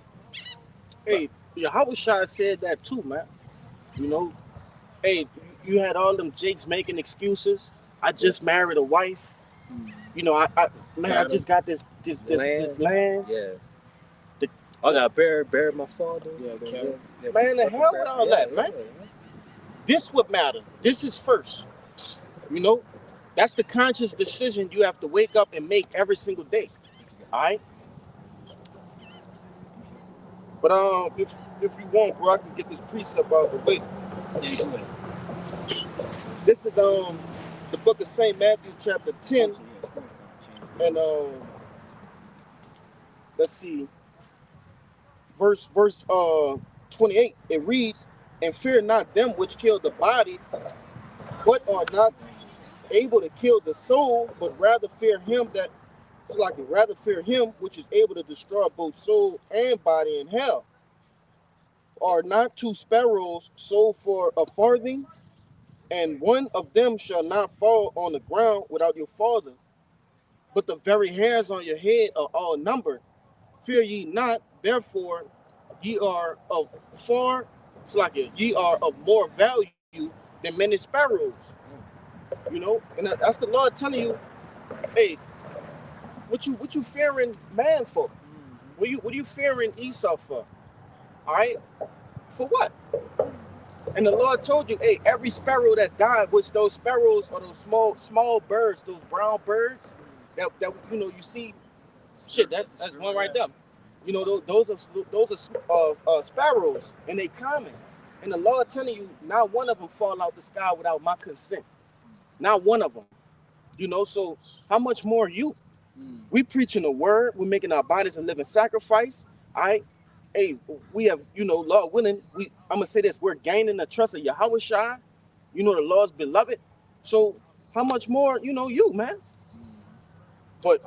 Hey, Yahushua said that too, man. You know, hey, you had all them jakes making excuses. I just married a wife. You know, I just got this land. Yeah. I got buried my father. Yeah, Man, the hell with all that, man. This would matter. This is first. You know, that's the conscious decision you have to wake up and make every single day. All right. But if you want, bro, I can get this precept out of the way. Yeah, go ahead. This is the book of St. Matthew, chapter 10, and let's see, verse 28. It reads, "And fear not them which kill the body, but are not able to kill the soul, but rather fear him which is able to destroy both soul and body in hell. Are not 2 sparrows sold for a farthing? And one of them shall not fall on the ground without your Father, but the very hairs on your head are all numbered. Fear ye not, therefore ye are of more value than many sparrows." You know, and that's the Lord telling you, hey, what you fearing man for? What you fearing Esau for? All right, for what? And the Lord told you, hey, every sparrow that died, which those sparrows are those small birds, those brown birds that you see. Shit, that's one right there. You know, those are sparrows, and they common. And the Lord telling you, not one of them fall out the sky without my consent. Not one of them. You know, so how much more you? We preaching the word. We're making our bodies a living sacrifice. All right. Hey, we have, Lord willing, I'm gonna say this, we're gaining the trust of Yahushua, the Lord's beloved. So how much more, you, man? But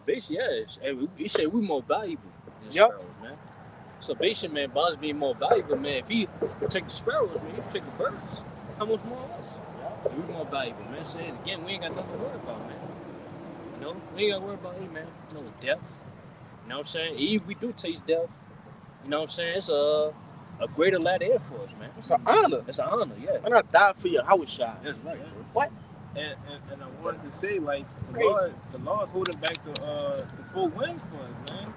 basically, and he said we more valuable than sparrows, man. So basically, man, Bob's being more valuable, man. If he take the sparrows, man, he take the birds. How much more of us? We more valuable, man. So again, we ain't got nothing to worry about, man. You know, we ain't got to worry about, hey, man, death. You know what I'm saying? Even if we do taste death, you know what I'm saying? It's a greater ladder air for us, man. It's an honor. It's an honor, yeah. And I died for Yahushua. That's right, bro. What? And I wanted to say, like, the Lord's holding back the 4 winds for us, man.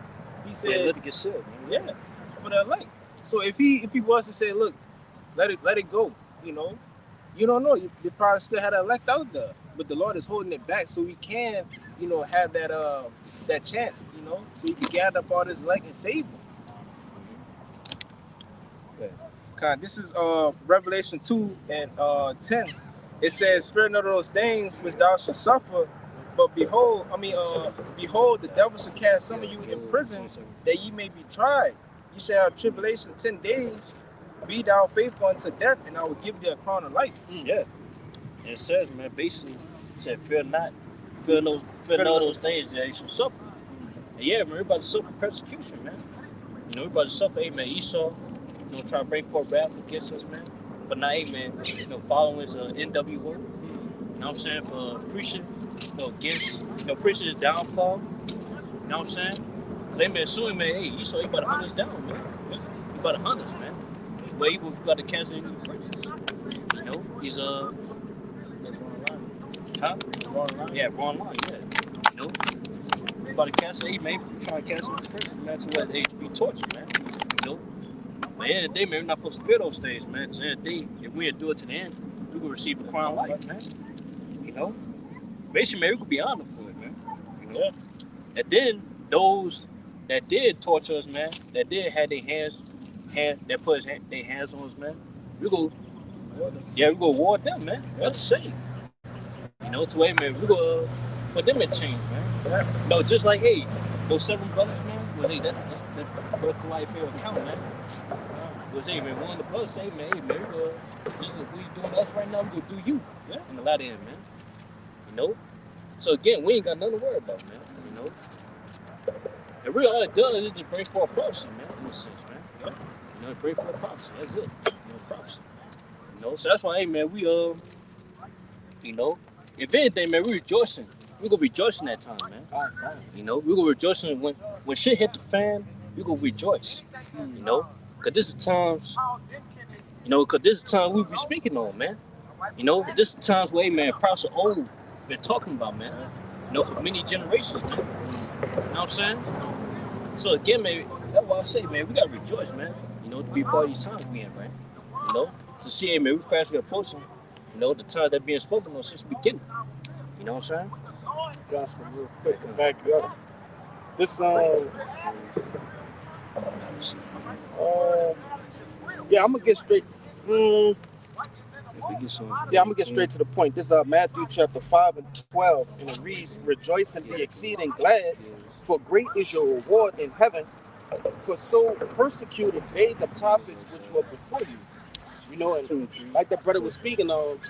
He said, let it get said, man. Yeah, for that light. So if he was to say, look, Let it go. You don't know. You probably still had an elect out there, but the Lord is holding it back so we can, have that chance. So He can gather up all this elect and save them. God, this is Revelation 2 and 10. It says, "Fear none of those things which thou shalt suffer, but behold, the devil shall cast some of you in prison, that ye may be tried. Ye shall have tribulation 10 days. Be thou faithful unto death, and I will give thee a crown of life." Yeah. And it says, man, basically, it said, fear not those things that you should suffer. And yeah, man, everybody suffer persecution, man. Everybody suffer, hey, man, Esau, trying to bring forth wrath against us, man. But now, hey, man, following his NW work, what I'm saying, for preaching, against, preaching his downfall, you know what I'm saying? They, man, assuming, man, hey, Esau, he about to hunt us down, man. He about to hunt us, man. But he about to cancel any praises. He's, yeah, wrong line, yeah. About to cancel, hey, man, trying to cancel the praises, man, to let age be tortured, man. But at the end of the day, man, we're not supposed to fear those things, man. At the end of the day, if we do it to the end, we will receive the crown of life, man. Basically, man, we could be honored for it, man. And then those that did torture us, man, that did have their that put their hands on us, man, we go war them, man. That's the same. It's a way, man, we go put them in chains, man. Just like, hey, those 7 brothers, man, well, hey, that's birth to life here account, man. Because, hey, man, one of the brothers say, man, hey, man, we doing us right now, we gonna do you. Yeah. In the latter end, man. So again, we ain't got nothing to worry about, man. And really all it does is just bring forth prophecy, man, in a sense, man. Yeah. Bring forth prophecy. That's it. Prophecy. So that's why, hey, man, we if anything, man, we rejoicing. We gonna rejoice in that time, man. We gonna rejoice when shit hit the fan. We gonna rejoice. Cause this is times. Cause this is time we be speaking on, man. This is times where, hey, man, prophets of old been talking about, man. For many generations, man. You know what I'm saying? So again, man, that's why I say, man, we gotta rejoice, man. To be part of these times we in, right? To see, hey, man, we fastly approaching. The times that being spoken on since the beginning. You know what I'm saying? Got some real quick to back you up. This yeah, I'm gonna get straight. I'm gonna get straight to the point. This is Matthew chapter 5 and 12, and it reads, "Rejoice and be exceeding glad, for great is your reward in heaven. For so persecuted they the prophets which were before you." And like that brother was speaking of,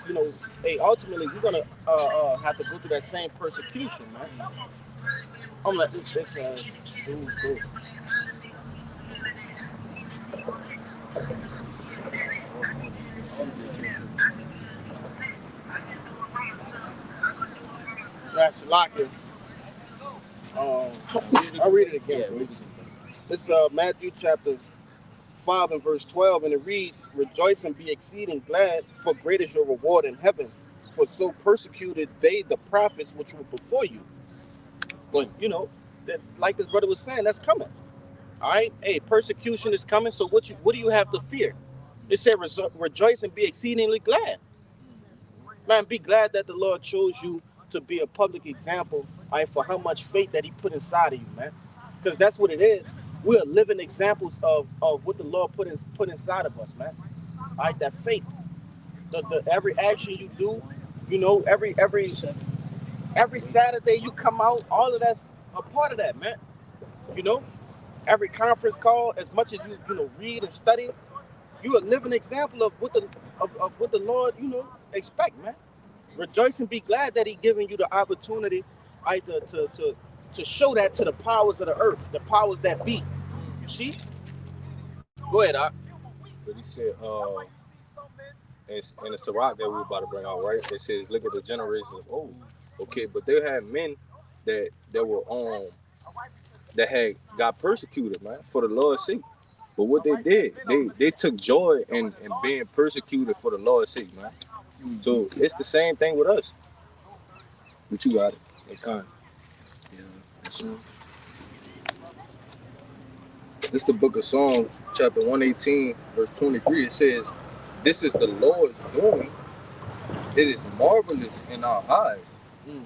hey, ultimately we're gonna have to go through that same persecution, man. I'm like, this dude's good. That's Shalakia. I'll read it again, bro. This is Matthew chapter 5 and verse 12, and it reads, "Rejoice and be exceeding glad, for great is your reward in heaven. For so persecuted they the prophets which were before you." But that, like this brother was saying, that's coming. All right, hey, persecution is coming. So what do you have to fear? It said, "Rejoice and be exceedingly glad." Man, be glad that the Lord chose you to be a public example, all right, for how much faith that He put inside of you, man. Because that's what it is. We are living examples of what the Lord put inside of us, man. All right, that faith. The every action you do, every Saturday you come out, all of that's a part of that, man. Every conference call, as much as you read and study, you are a living example of what the Lord expect, man. Rejoice and be glad that He giving you the opportunity, right, to show that to the powers of the earth, the powers that be. You see? Go ahead, Doc. But he said, in the Sirach that we were about to bring out, right? It says, "Look at the generations of old." Okay, but they had men that were that had got persecuted, man, for the Lord's sake. But what they did, they took joy in being persecuted for the Lord's sake, man. So it's the same thing with us. But you got it. It kind. Yeah. So, this is the book of Psalms, chapter 118, verse 23. It says, This is the Lord's doing. It is marvelous in our eyes. Mm.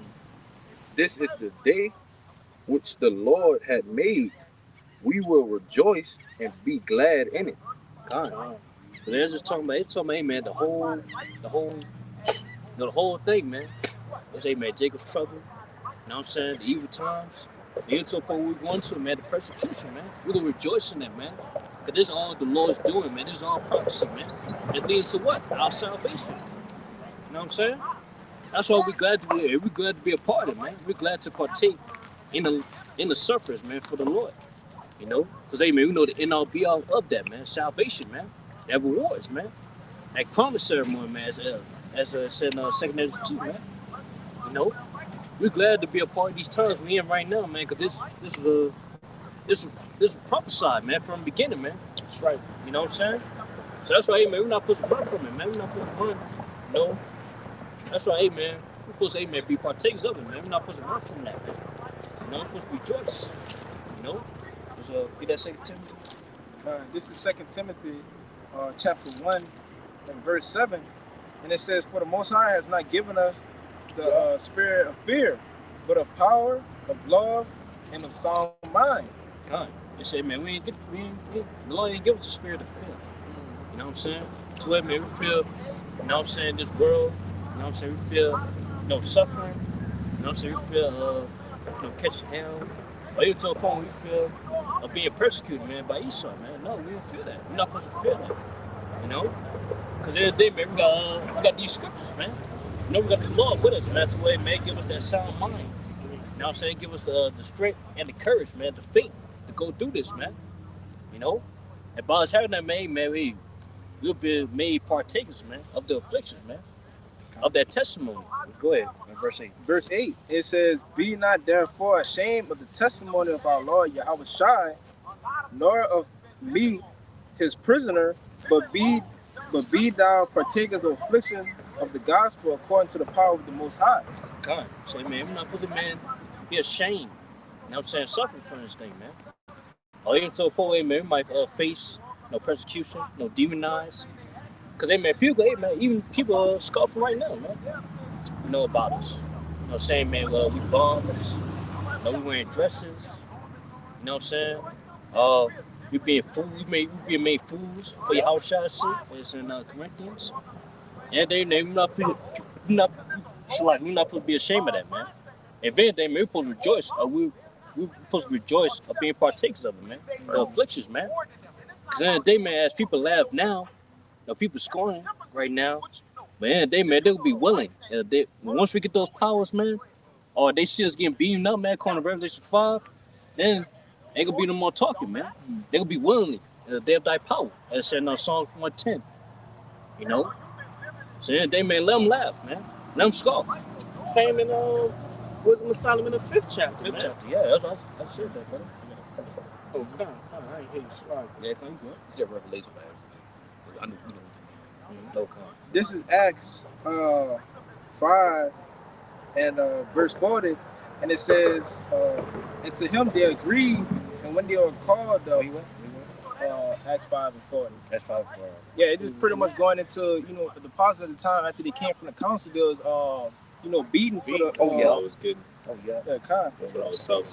This is the day which the Lord had made. We will rejoice and be glad in it. God. But they're just talking about, hey, man, the whole, the whole thing, man. It's, hey, man, Jacob's trouble. You know what I'm saying? The evil times. Even to a point we're going to, man, the persecution, man. We're going to rejoice in that, man. Because this is all the Lord's doing, man. This is all prophecy, man. It's leading to what? Our salvation. You know what I'm saying? That's why we're glad to be here. We're glad to be a part of it, man. We're glad to partake in the sufferings, man, for the Lord. You know? Because, hey, man, we know the end all be all of that, man. Salvation, man. That rewards, man. That promise ceremony, man, as said in 2 Ezra 2, man. You know? We're glad to be a part of these times we're in right now, man, because this is prophesied, man, from the beginning, man. That's right. You know what I'm saying? So that's why, hey, man, we're not supposed to run from it, man. We're not supposed to run. You know? That's why, hey, man, we're supposed to, hey, man, be partakers of it, man. We're not supposed to run from that, man. You know, we're supposed to rejoice. You know? Read that 2 Timothy. This is 2 Timothy chapter 1 and verse 7. And it says, for the Most High has not given us the spirit of fear, but of power, of love, and of sound mind. God, they say, man, the Lord ain't give us the spirit of fear. You know what I'm saying? To where, man, we feel, you know what I'm saying, this world, you know what I'm saying, we feel, you know, suffering, you know what I'm saying, we feel, you know, catching hell, or even to a point where we feel of being persecuted, man, by Esau, man. No, we don't feel that. We're not supposed to feel that, you know? Because the other day, man, we got these scriptures, man. You know, we got the Lord with us, man, to where, man, give us that sound mind. You know what I'm saying? Give us the strength and the courage, man, the faith to go through this, man. You know? And by us having that, man, we'll be made partakers, man, of the afflictions, man, of that testimony. Go ahead, verse 8. Verse 8, it says, be not therefore ashamed of the testimony of our Lord Yahweh Shai, nor of me, his prisoner, but be thou partakers of affliction of the gospel according to the power of the Most High. God, say, man, we're not supposed to, man, be ashamed. You know what I'm saying? Suffering from this thing, man. Or even to a point, man, we might face persecution, demonized. Because, hey, man, even people scoffing right now, man. You know about us. You know, saying, man, well, we bombers. You know, we wearing dresses. You know what I'm saying? We being fools. We being made fools for your house shot shit. It's in Corinthians. And we're not supposed to be ashamed of that, man. If anything, man, we're supposed to rejoice. We're supposed to rejoice of being partakers of it, man. The afflictions, man. Because in the day, man, as people laugh now, people scorning right now, but in the day, man, they'll be willing. Once we get those powers, man, or they see us getting beamed up, man, according to Revelation 5, then ain't gonna be no more talking, man. They gonna be willing. They have thy power, as said in Psalm 110. You know? So in the day, man, let them laugh, man. Let them scoff. Same in Wisdom of Solomon, the 5th chapter. Fifth chapter, yeah, I said that, brother. Oh, God, I ain't hear you. Sorry. Yeah, come good. You said Revelation, man. I know, you know. No comment. This is Acts 5 and verse 40, and it says, and to him they agreed, and when they were called, Acts 5 and 40. That's 5. Yeah, it just pretty much going into, the positive of the time after they came from the council, there was, beating for the. Oh, yeah. was good. Oh, yeah. The con. That was tough.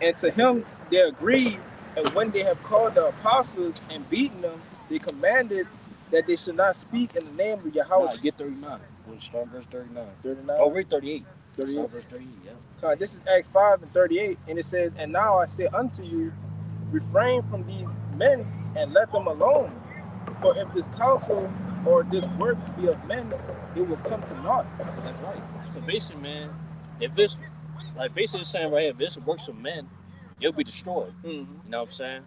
And to him they agreed, and when they have called the apostles and beaten them, they commanded that they should not speak in the name of Yahweh. Nah, get 39. We'll start verse 39. 39. Oh, read 38. 38. Start verse 38, yeah. This is Acts 5 and 38, and it says, and now I say unto you, refrain from these men and let them alone. For if this counsel or this work be of men, it will come to naught. That's right. So basically, man, if it's like basically saying right here, if it's works of men, it'll be destroyed. Mm-hmm. You know what I'm saying?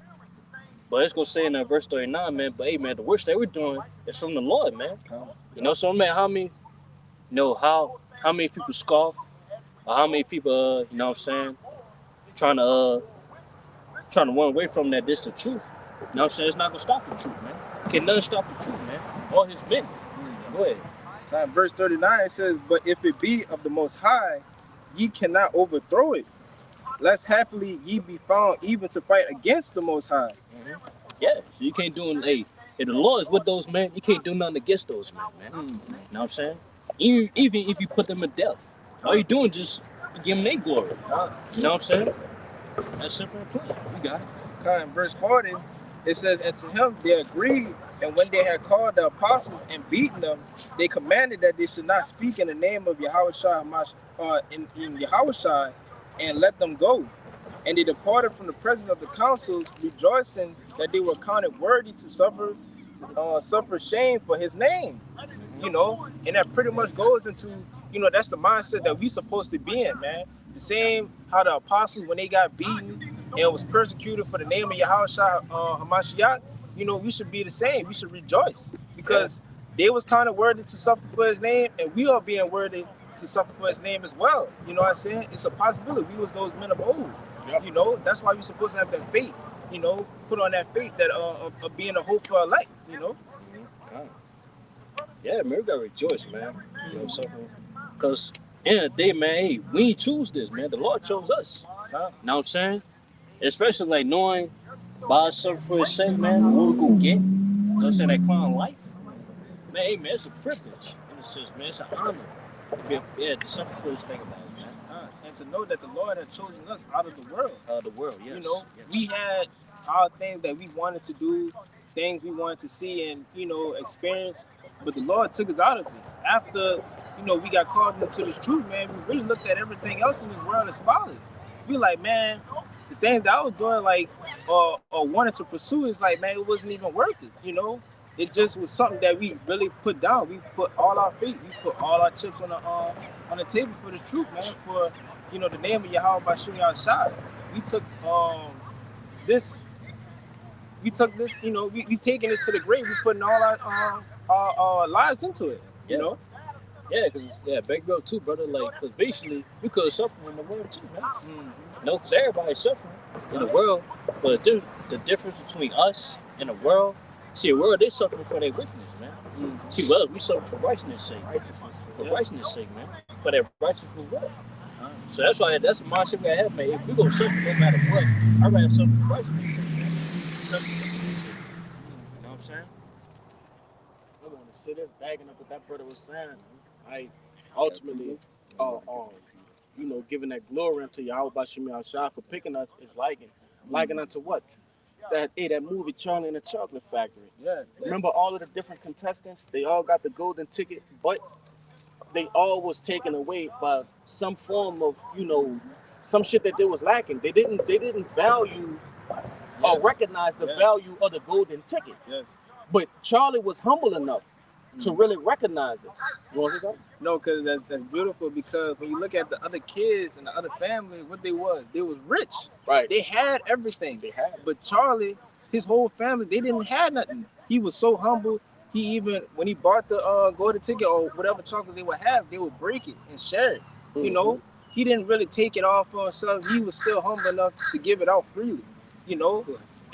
But it's gonna say in verse 39, man, but hey, man, the works they were doing is from the Lord, man. You know, so man, how many people scoff, or how many people, you know what I'm saying, trying to run away from that. This the truth. You know what I'm saying? It's not gonna stop the truth, man. Can nothing stop the truth, man? All his men. Go ahead. Verse 39 it says, but if it be of the Most High, ye cannot overthrow it, lest happily ye be found even to fight against the Most High. Yeah, so you can't do it. Hey, If the Lord is with those men, you can't do nothing against those men, man. You know what I'm saying? Even if you put them to death, all you doing just give them their glory. You know what I'm saying? That's simple and plain. You got it. In verse 40, it says, and to him they agreed, and when they had called the apostles and beaten them, they commanded that they should not speak in the name of Yahushua in Yahushua, and let them go. And they departed from the presence of the councils, rejoicing that they were counted worthy to suffer shame for his name. You know, and that pretty much goes into, you know, that's the mindset that we supposed to be in, man. The same how the apostles, when they got beaten and was persecuted for the name of Yahushua Hamashiach, you know, we should be the same. We should rejoice because they was kind of worthy to suffer for his name, and we are being worthy to suffer for his name as well. You know what I'm saying? It's a possibility. We was those men of old. You know, that's why we're supposed to have that faith, you know, put on that faith that of being a hope for our life, you know. Yeah, man, we gotta rejoice, man. You know, suffering. Because in the day, man, hey, we ain't choose this, man. The Lord chose us. You know what I'm saying? Especially like knowing by suffering for his sake, man, what we gonna get. You know what I'm saying? That crown of life. Man, hey, man, it's a privilege in a sense, man. It's an honor. Yeah, to suffer for his sake about it, man. And to know that the Lord had chosen us out of the world. Out of the world, yes. You know, yes. We had our things that we wanted to do, things we wanted to see and, you know, experience, but the Lord took us out of it. After, you know, we got called into this truth, man, we really looked at everything else in this world as folly. We like, man, the things that I was doing, like, or wanted to pursue is like, man, it wasn't even worth it, you know? It just was something that we really put down. We put all our faith, we put all our chips on the table for the truth, man, for, you know, the name of Yahweh Bashim Yahshua. We took this, you know, we taking this to the grave. We putting all our lives into it, you know. Yeah, because back up too, brother. Like, because basically we could suffer in the world too, man. You know, because everybody's suffering in the world, but the difference between us and the world. See, the world, they suffering for their wickedness, man. See, well, we suffer for righteousness' sake. For righteousness' sake, man. For that righteous reward. So that's why that's the mindset we have, man. If we gonna suffer no matter what, I'd rather suffer for righteousness' sake, man. Suffer for righteousness' sake. You know what I'm saying? I want to say this, bagging up what that brother was saying. Like, ultimately, you know, giving that glory unto Yahweh Bashim Yahshua for picking us is liking unto what? That movie Charlie and the Chocolate Factory. Yeah. Remember all of the different contestants? They all got the golden ticket, but they all was taken away by some form of, you know, some shit that they was lacking. They didn't value or recognize the value of the golden ticket. Yes. But Charlie was humble enough to really recognize it. You want to say something? No, because that's beautiful, because when you look at the other kids and the other family, what they was rich. Right. They had everything. But Charlie, his whole family, they didn't have nothing. He was so humble. He even, when he bought the golden ticket or whatever chocolate they would have, they would break it and share it. You know, he didn't really take it all for himself. He was still humble enough to give it out freely. You know,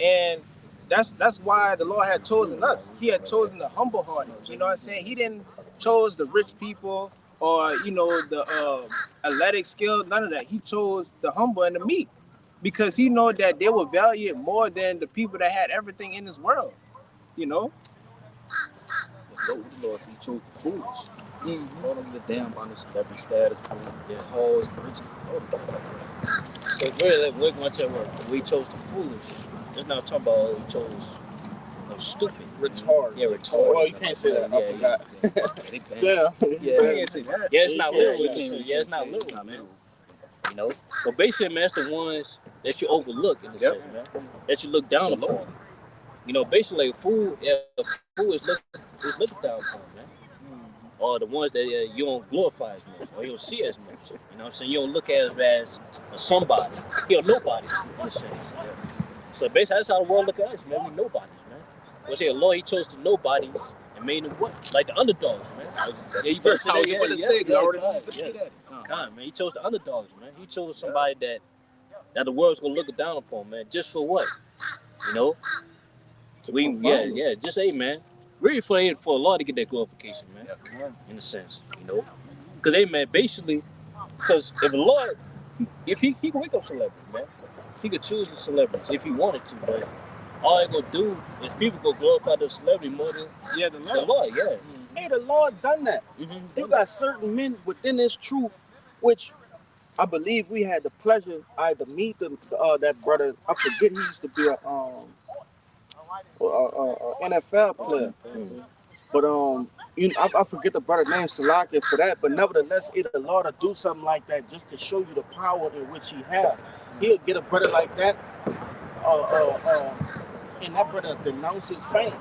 and that's why the Lord had chosen us. He had chosen the humble hearted. You know what I'm saying? He didn't chose the rich people or, you know, the athletic skill, none of that. He chose the humble and the meek because he know that they will value it more than the people that had everything in this world. You know? The Lord, he chose the foolish. All don't give a damn about no celebrity status, cars, riches. So it's really like, we're going to tell what we chose the foolish. It's not talking about we chose stupid. Retarded. Yeah, retarded. Oh, you can't say that. I forgot. Damn. You can't say that. Yeah, it's not literal. Yeah, It's not literal, man. You know? But basically, man, it's the ones that you overlook in the sense, man. That you look down upon. You know, basically, a fool is looked down upon, man. Or the ones that you don't glorify as much, or you don't see as much. You know what I'm saying? You don't look at it as somebody. You're nobody, in a sense. So basically, that's how the world look at us, man. We nobodies, man. Well, see, the Lord, he chose the nobodies and made them what? Like the underdogs, man. Yeah, you better say it. Already. Man. He chose the underdogs, man. He chose somebody that the world's gonna look down upon, man. Just for what? You know? Just say, man. Really for the Lord to get that glorification, man. In a sense, you know? Because they, man, basically, because if the Lord, if he can wake up celebrities, man. He could choose the celebrities if he wanted to, but all they gonna do is people gonna glorify the celebrity more than Yeah, the the Lord. Lord. Yeah. Hey, the Lord done that. You got certain men within this truth, which I believe we had the pleasure to meet that brother. I forget he used to be a NFL player, but I forget the brother name Salakia for that. But nevertheless, it the Lord to do something like that just to show you the power in which He have. He'll get a brother like that, and that brother denounce his fame.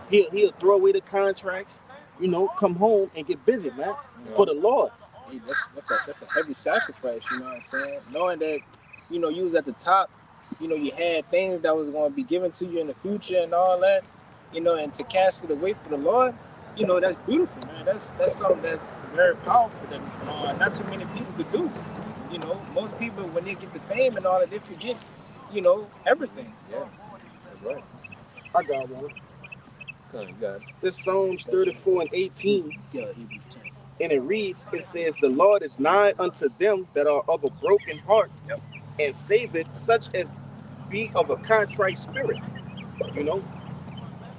He'll throw away the contracts, come home and get busy, man, for the Lord. Hey, that's a heavy sacrifice, you know what I'm saying? Knowing that, you was at the top, you had things that was going to be given to you in the future and all that, and to cast it away for the Lord, that's beautiful, man. That's something that's very powerful that not too many people could do. Most people, when they get the fame and all that, they forget, everything. Yeah. That's right. I got one. So you got This Psalms 34 and 18, Hebrews 10. and it says, "The Lord is nigh unto them that are of a broken heart, Yep. and saveth such as be of a contrite spirit." You know,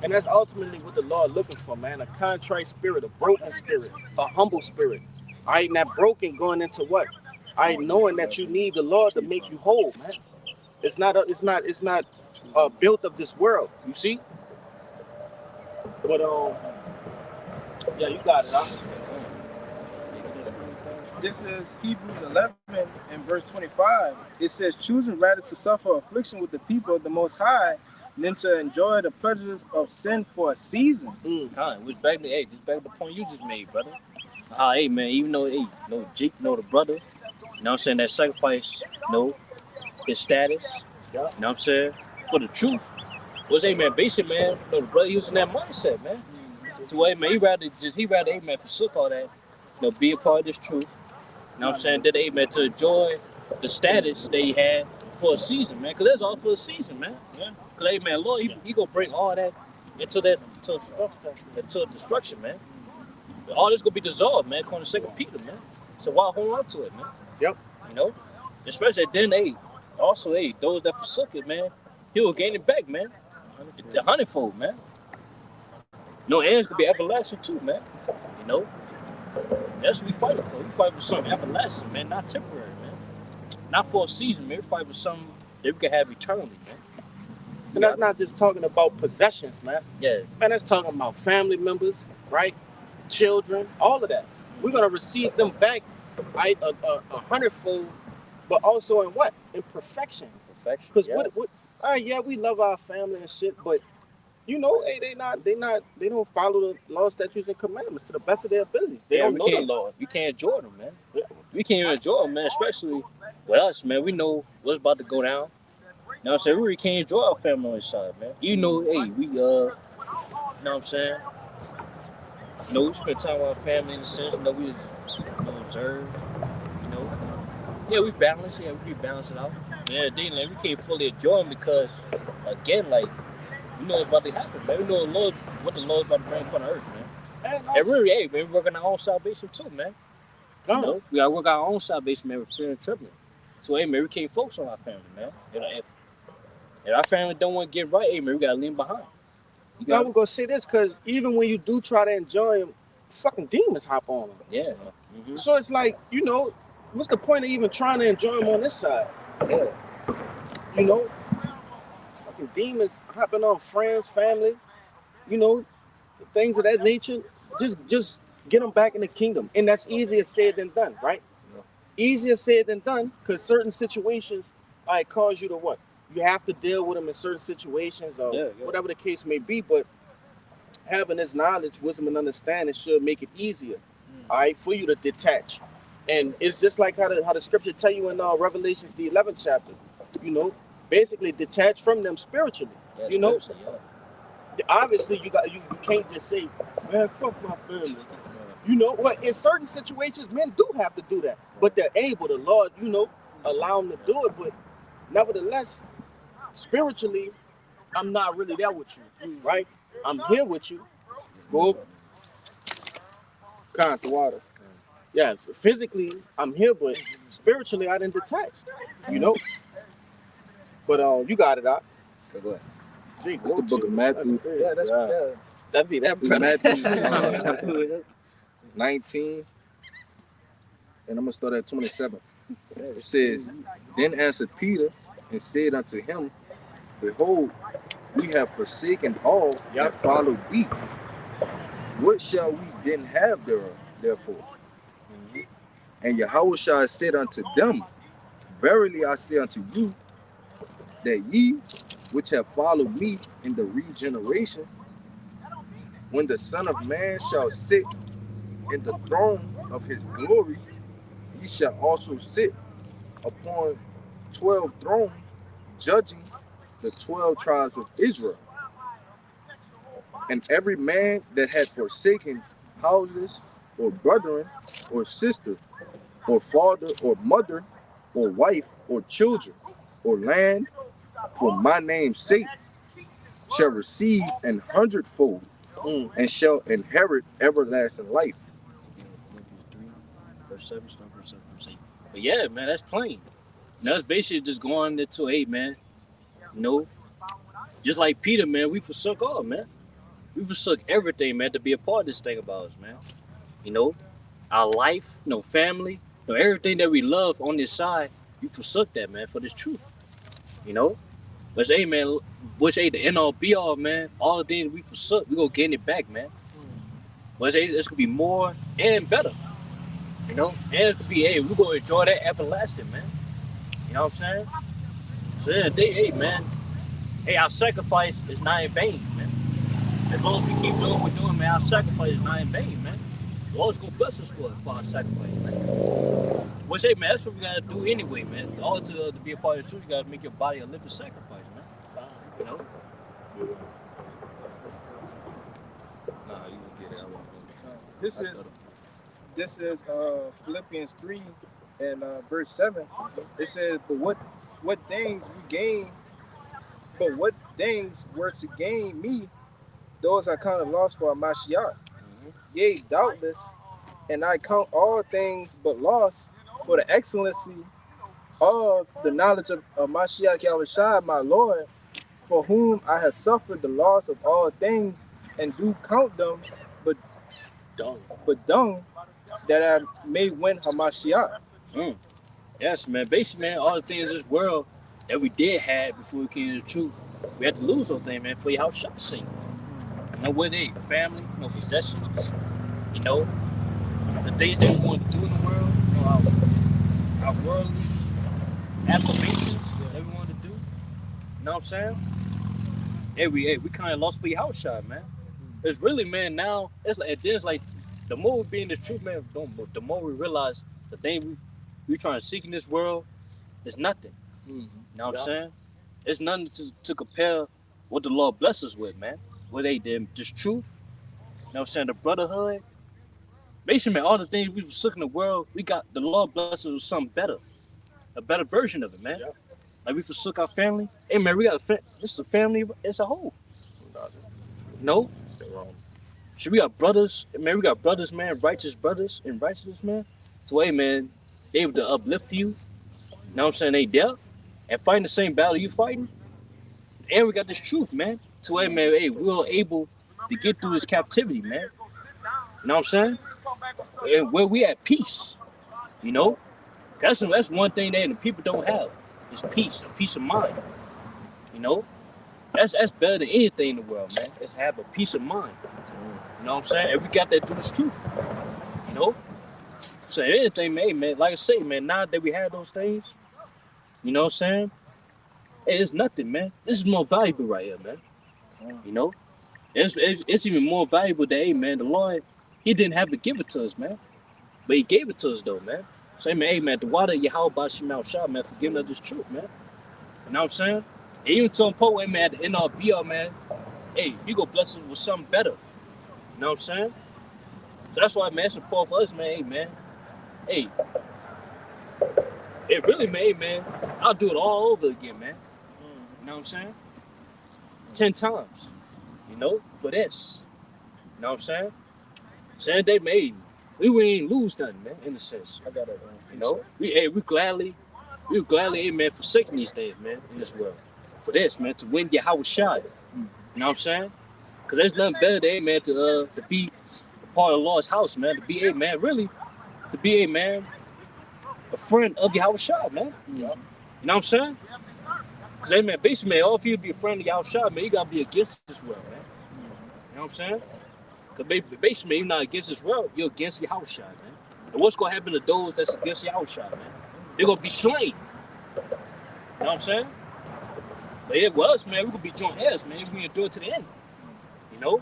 and that's ultimately what the Lord looking for, man. A contrite spirit, a broken spirit, a humble spirit. All right, and that broken going into what? All right, knowing that you need the Lord to make you whole, man. It's not built of this world. You see, but yeah, you got it. Huh? This is Hebrews 11 and verse 25. It says, choosing rather to suffer affliction with the people of the Most High than to enjoy the pleasures of sin for a season. Which back to just back to the point you just made, brother. Hey man, even though Jake know the brother, you know what I'm saying, that sacrifice, his status, Yeah. you know what I'm saying, for the truth. Was man, basic man, the brother he was in that mindset, man. To man, he rather man forsook all that, be a part of this truth. You know what I'm saying? Did man to enjoy the status they had for a season, man. Cause that's all for a season, man. Yeah. Cause man, Lord, he gonna bring all that into destruction, man. All this gonna be dissolved, man. According to 2 Peter, man. So why hold on to it, man? Yep. Especially then, also, those that forsook it, man, he will gain it back, man. The hundredfold, man. No ends could be everlasting too, man. You know, that's what we fighting for. We fight for something everlasting, man, not temporary, man. Not for a season, man. We fight for something that we can have eternally, man. And that's not just talking about possessions, man. Yeah. Man, that's talking about family members, right? Children, all of that. We're gonna receive them back, right? A hundredfold, but also in what? In perfection. Perfection. Because what? All right, yeah, we love our family and shit, but hey, they don't follow the laws, statutes, and commandments to the best of their abilities. They don't know the Lord. We can't enjoy them, man. We can't even enjoy them, man. Especially with us, man. We know what's about to go down. You know what I'm saying? We really can't enjoy our family on this side, man. We, you know what I'm saying? We spend time with our family in the sense, we observe, Yeah, we balance, we balance it out. Yeah, then we can't fully enjoy them because, again, we know what's about to happen, man. We know what the Lord's about to bring upon the earth, man. And really, man, we work on our own salvation too, man. We gotta work our own salvation, man, with fear and trembling. So, man, we can't focus on our family, man. If our family don't want to get right, man, we gotta leave behind. Now we're gonna say this because even when you do try to enjoy them, fucking demons hop on them. Yeah. Mm-hmm. So it's like, what's the point of even trying to enjoy them on this side? Yeah. Fucking demons hopping on friends, family, things of that nature. Just get them back in the kingdom, and that's easier said than done, right? Yeah. Easier said than done because certain situations cause you to what? You have to deal with them in certain situations or whatever the case may be, but having this knowledge, wisdom, and understanding should make it easier, all right, for you to detach. And it's just like how the scripture tell you in Revelations, the 11th chapter, basically detach from them spiritually. Obviously you can't just say, man, fuck my family. What? In certain situations, men do have to do that, but they're able. The Lord, allow them to do it. But nevertheless, spiritually, I'm not really there with you, right? I'm here with you. Go, count the water. Yeah, physically I'm here, but spiritually I didn't detach. But you got it out. So go ahead. Drink. It's the book of Matthew. Yeah, that's yeah. That'd be that. It's brother. Matthew 19, and I'm gonna start at 27. It says, Then answered Peter and said unto him, Behold, we have forsaken all and followed thee. What shall we then have therefore? And Yahushua said unto them, Verily I say unto you, that ye which have followed me in the regeneration, when the Son of Man shall sit in the throne of his glory, ye shall also sit upon 12 thrones, judging the 12 tribes of Israel. And every man that had forsaken houses, or brethren, or sister, or father, or mother, or wife, or children, or land, for my name's sake, shall receive 100-fold, and shall inherit everlasting life. Verse 7, start verse 7, verse 8. But yeah, man, that's plain. Now that's basically just going into 8, man. You know, just like Peter, man, we forsook all, man. We forsook everything, man, to be a part of this thing about us, man. You know, our life, you know, family, you know, everything that we love on this side, we forsook that, man, for this truth. You know, but hey, man, which ain't the end all be all, man. All the things we forsook, we gonna gain it back, man. But it's gonna be more and better. You know, and it's gonna be, hey, we gonna enjoy that everlasting, man. You know what I'm saying? So yeah, hey, man, hey, our sacrifice is not in vain, man. As long as we keep doing what we're doing, man, our sacrifice is not in vain, man. The Lord's gonna bless us for our sacrifice, man. Which, hey, man, that's what we gotta do anyway, man. All to be a part of the truth, you gotta make your body a living sacrifice, man. You know? Nah, you can get it. I won't go. This is Philippians 3 and verse 7. It says, but what things were to gain me, those I kind of lost for Mashiach. Yea, doubtless, and I count all things but loss for the excellency of the knowledge of Mashiach Yahushua, my Lord, for whom I have suffered the loss of all things, and do count them but dung, that I may win Hamashiach. Yes, man. Basically, man, all the things in this world that we did have before we came to the truth, we had to lose those things, man, for your house shot sing. You know what they? Family, you know, possessions, you know, the things that we want to do in the world, you know, our worldly affirmations that we want to do. You know what I'm saying? Hey, we kind of lost for your house shot, man. It's really, man, now, it's like the more we be in the truth, man, the more we realize the thing we trying to seek in this world is nothing. You know what I'm saying? It's nothing to compare what the Lord bless us with, man. What they did, just truth. You know what I'm saying? The brotherhood. Basically, man, all the things we was looking in the world, we got the Lord bless us with something better. A better version of it, man. Yeah. Like we forsook our family. Hey, man, we got this is a family as a whole. No? So we got brothers, man, righteous brothers and righteousness, man. So, hey, man, they able to uplift you. You know what I'm saying? They deaf and fighting the same battle you fighting. And we got this truth, man. So, hey, man, hey, we're able to get through this captivity, man. You know what I'm saying? And where we at peace, you know? That's one thing that the people don't have. Is peace, a peace of mind. You know? That's better than anything in the world, man. Is have a peace of mind. You know what I'm saying? And we got that through this truth. You know? So anything, man, like I say, man, now that we have those things, you know what I'm saying? Hey, it's nothing, man. This is more valuable right here, man. You know? It's even more valuable that, hey, man, the Lord, he didn't have to give it to us, man. But he gave it to us, though, man. So, hey, man, the water Yahweh Bashim Shah, man, for giving us this truth, man. You know what I'm saying? And even to Poe, hey, man, at the end all be all, man, hey, he gonna bless us with something better. You know what I'm saying? So that's why, man, it's important for us, man, hey, man. Hey, it really, man, hey, man, I'll do it all over again, man. You know what I'm saying? 10 times, you know, for this. You know what I'm saying? Same day, man, we ain't lose nothing, man, in a sense. I got it. You know, we gladly, hey, man, forsaking these things, man, in this world. For this, man, to win Yahweh shot. You know what I'm saying? Because there's nothing better than, man, to be a part of the Lord's house, man. To be, man, really, to be, man, a friend of Yahweh Shah, man. You know what I'm saying? Because, hey, man, basically, man, all of you to be a friend of Yahweh Shah, man, you got to be against this world, man. You know what I'm saying? Because basically, you're not against this world, you're against Yahweh Shah, man. And what's going to happen to those that's against Yahweh Shah, man? They're going to be slain. You know what I'm saying? But it was, man, we could be joint heirs, man, if we endure to the end. You know?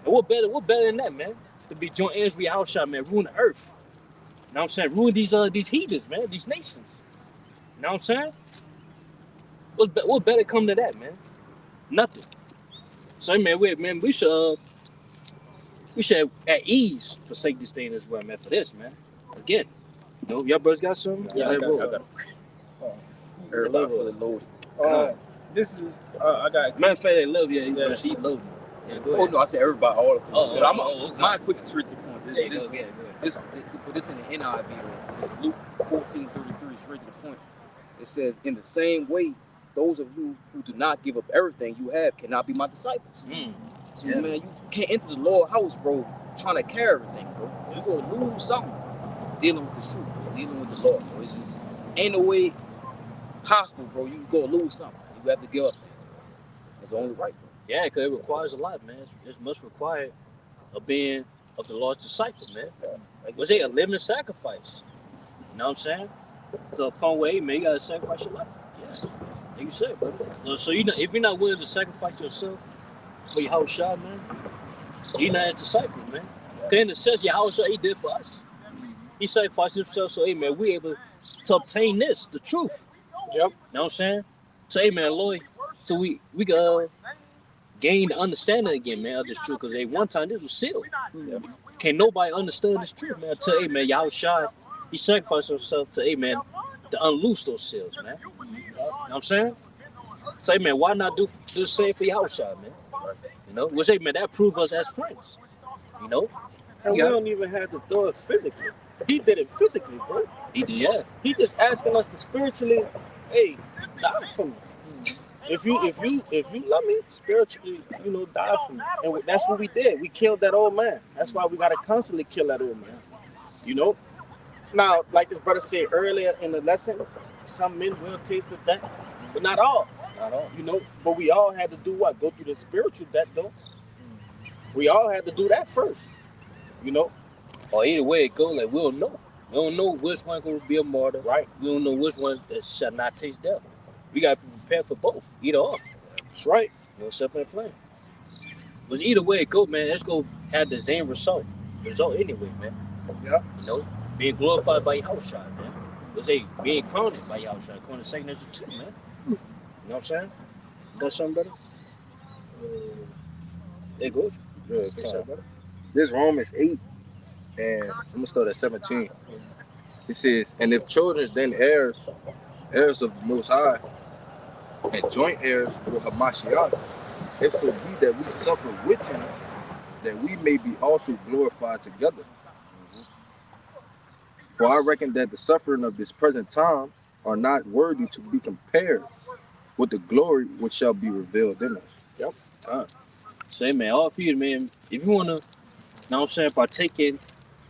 And what better than that, man? To be joint heirs with Yahweh Shah, man, ruin the earth. You know what I'm saying? Ruin these heathens, man, these nations. You know what I'm saying? What better come to that, man? Nothing. So, man, we should at ease forsake this thing as well, man, for this, man. Again, you know, y'all brothers got something? Yeah, I got it. Everybody feeling loaded. This is I got. Matter of fact, they love you. Yeah. She loaded. Yeah, go Oh ahead. no, I said everybody, all of them. Okay. My quick straight to the point. Go ahead. This in the NIV, it's Luke 14:33, straight to the point. It says, in the same way, those of you who do not give up everything you have cannot be my disciples. So man, you can't enter the Lord's house, bro, trying to carry everything, bro. You're gonna lose something dealing with the truth, bro, dealing with the Lord, bro. It's just ain't no way possible, bro. You gonna lose something. You have to give up. It's only right, bro. Yeah, because it requires a lot, man. It's much required of being of the Lord's disciple, man. Like Was it a living sacrifice? You know what I'm saying? To a point where, hey, man, you gotta sacrifice your life. Yeah, like you said, brother. So you know, if you're not willing to sacrifice yourself for Yahweh Shah, man, you're not a disciple, man. Because in the sense, Yahweh Shah, he did for us. He sacrificed himself, so hey, man, we able to obtain this, the truth. Yep. You know what I'm saying? So hey, man, Lord, so we can gain the understanding again, man, of this truth. Because one time this was sealed. Can't nobody understand this truth, man. Until, hey, man, Yahweh Shah, he sacrificed himself to, hey, man, to unloose those seals, man. You know what I'm saying? So, hey, man, why not do the same for Yahweh Shah, man? You know? Which, hey, man, that proves us as friends. You know? And we don't even have to do it physically. He did it physically, bro. He did, yeah. He just asking us to spiritually, hey, die for me. If you love me, spiritually, you know, die for me. And that's what we did. We killed that old man. That's why we gotta constantly kill that old man. You know? Now, like this brother said earlier in the lesson, some men will taste of death, but not all. Not all. You know, but we all had to do what? Go through the spiritual death, though. We all had to do that first. You know? Or either way it goes, like, we don't know. We don't know which one going to be a martyr. Right. We don't know which one that shall not taste death. We got to be prepared for both. Either or. That's right. You know, separate plan. But either way it goes, man, let's go have the same result anyway, man. Yeah. You know, being glorified by Yahweh Shah, man. Let's say being crowned by Yahweh Shah, according to 2 Ezra 2, man. You know what I'm saying? Got something, brother? There it goes. Good, What's up, brother? This Romans 8, and I'm gonna start at 17. It says, and if children, then heirs of the Most High, and joint heirs with Hamashiach, if so be that we suffer with him, that we may be also glorified together. For I reckon that the suffering of this present time are not worthy to be compared with the glory which shall be revealed in us. Say, man, all for you, man, if you want to, know what I'm saying, partake in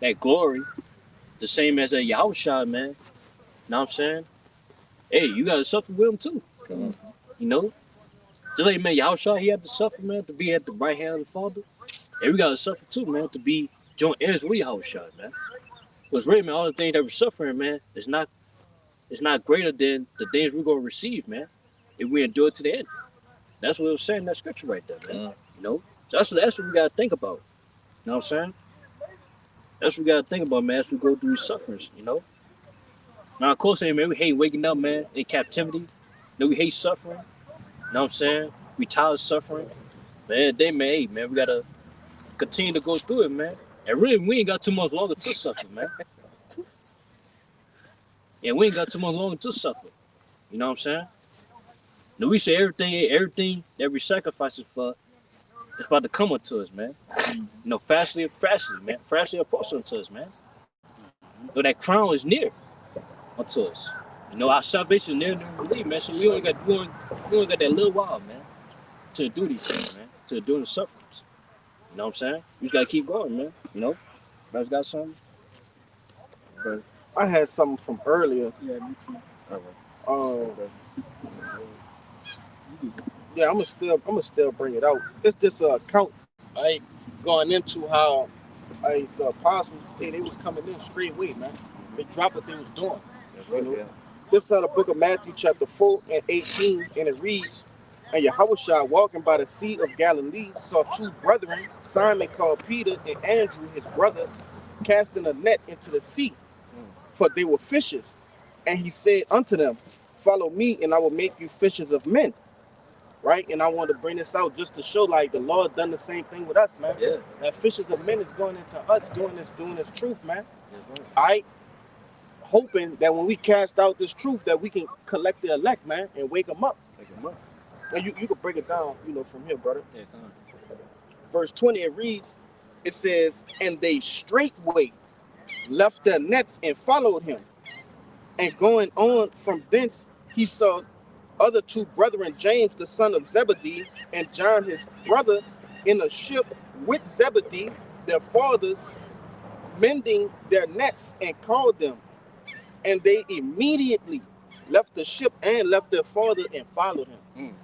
that glory, the same as a Yahweh Shah, man, know what I'm saying? Hey, you got to suffer with him too. You know? Just like, man, Yahweh Shah, he had to suffer, man, to be at the right hand of the Father. And we got to suffer too, man, to be joint heirs with Yahweh Shah, man. Because really, man, all the things that we're suffering, man, it's not greater than the things we're going to receive, man, if we endure to the end. That's what it was saying in that scripture right there, man. You know? So that's what we got to think about. You know what I'm saying? That's what we got to think about, man, as we go through these sufferings, you know? Now, of course, man, we hate waking up, man, in captivity. You know, we hate suffering. You know what I'm saying? We tired of suffering. But at the end of the day, man, hey, man, we got to continue to go through it, man. And really, we ain't got too much longer to suffer, man. Yeah, we ain't got too much longer to suffer. You know what I'm saying? Now, we say everything that we sacrifices for, it's about to come unto us, man. You know, fastly, man. Fastly approaching unto us, man. So that crown is near unto us. You know, our salvation is near than we believe, man. So we only got that little while, man, to do these things, man. to doing the sufferings. You know what I'm saying? You just gotta keep going, man. You know? Brothers got something? But I had something from earlier. Yeah, me too. Um, yeah, I'm gonna still bring it out. It's just a account, right? Going into how the apostles they was coming in straight away, man. They dropped what they was doing. That's You right, know? yeah. This is the book of Matthew, chapter 4 and 18, and it reads, "And Yahushua walking by the sea of Galilee saw two brethren, Simon called Peter and Andrew his brother, casting a net into the sea, for they were fishers. And he said unto them, Follow me, and I will make you fishers of men." Right? And I want to bring this out just to show like the Lord done the same thing with us, man. Yeah. That fishers of men is going into us doing this truth, man. That's right. All right? Hoping that when we cast out this truth that we can collect the elect, man, and wake them up. Take them up. And you can break it down, from here, brother. Yeah, come on. Verse 20, it reads, it says, "And they straightway left their nets and followed him. And going on from thence, he saw other two brethren, James the son of Zebedee, and John his brother, in a ship with Zebedee, their father, mending their nets, and called them. And they immediately left the ship and left their father and followed him."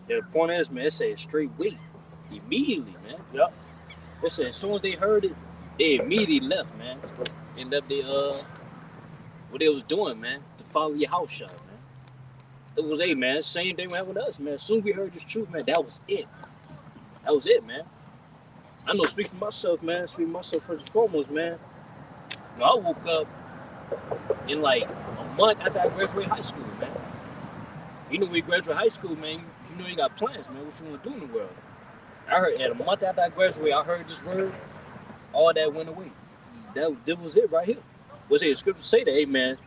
Yeah, the point is, man, it said straight wait. Immediately, man. Yep. It said as soon as they heard it, they immediately left, man. They left their what they was doing, man, to follow your house shot, man. It was man, same thing happened with us, man. As soon as we heard this truth, man, that was it. That was it, man. I know, speaking for myself, man, speaking for myself first and foremost, man. You know, I woke up in like a month after I graduated high school, man. You know, when you graduate high school, man, you know you got plans, man, what you want to do in the world. I heard, at a month after I graduated, I heard this word, all that went away. That was it right here. Was it the scripture say that, hey, man,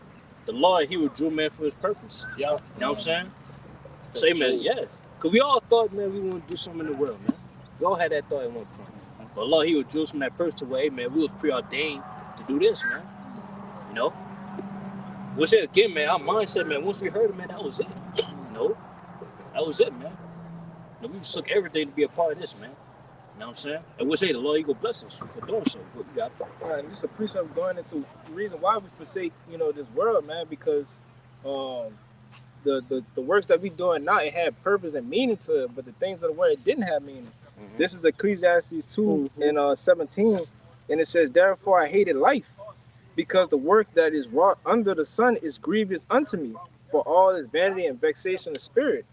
the Lord, he would drew man for his purpose. Yeah. You know what I'm saying? Say, man, yeah. Because we all thought, man, we want to do something in the world, man. We all had that thought at one point. But Lord, he would drew us from that person to where, hey, man, we was preordained to do this, man. You know? Which again, man, our mindset, man, once we heard it, man, that was it. You know? That was it, man. You know, we took everything to be a part of this, man. You know what I'm saying? And we'll say the Lord, he gonna bless us for doing so. But we got All right, and this is a precept going into the reason why we forsake, this world, man, because the works that we doing now, it had purpose and meaning to it, but the things of the world, it didn't have meaning. This is Ecclesiastes 2 and 17, and it says, "Therefore I hated life, because the work that is wrought under the sun is grievous unto me, for all is vanity and vexation of spirit."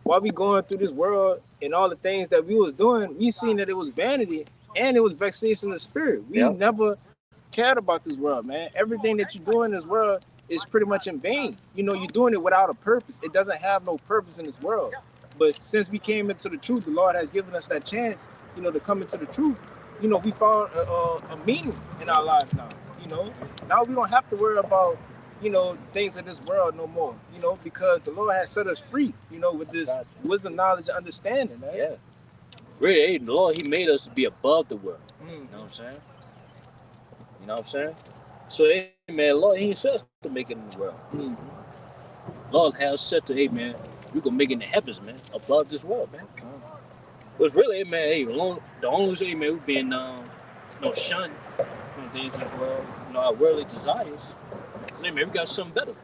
While we going through this world and all the things that we was doing, we seen that it was vanity and it was vexation of spirit. We never cared about this world, man. Everything that you do in this world is pretty much in vain. You're doing it without a purpose. It doesn't have no purpose in this world. But since we came into the truth, the Lord has given us that chance, to come into the truth. We found a meaning in our lives now. Now we don't have to worry about things of this world no more, because the Lord has set us free, with this wisdom, knowledge, and understanding, man. Yeah. Really, hey, the Lord, he made us to be above the world. You know what I'm saying? You know what I'm saying? So, hey, man, Lord, he ain't set us to make it in the world. Lord has said to, hey, man, you can make it in the heavens, man, above this world, man. But it's really, hey, man, hey, the only way, hey, man, we've been, shunned from things in the world, our worldly desires. Hey, man, we got something better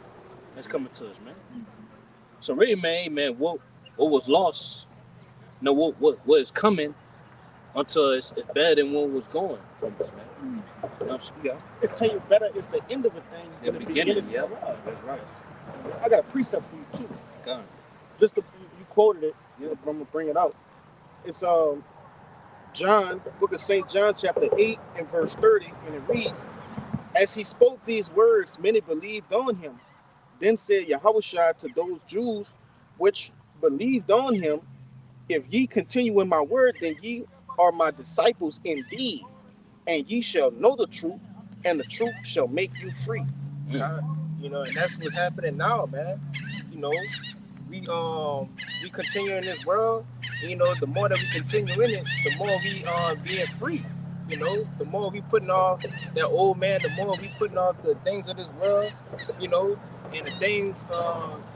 that's coming to us, man. So really, man, hey, man, what was lost, what is coming unto us is better than what was going from us, man. I tell you, better is the end of a thing The than the beginning, beginning. yeah, that's right. I got a precept for you too. Go on. Just you quoted it, but I'm gonna bring it out. It's John, book of St. John, chapter 8 and verse 30, and it reads, "As he spoke these words, many believed on him. Then said Yahushua to those Jews which believed on him, If ye continue in my word, then ye are my disciples indeed, and ye shall know the truth, and the truth shall make you free." And that's what's happening now, man. We continue in this world. The more that we continue in it, the more we being free. The more we putting off that old man, the more we putting off the things of this world, and the things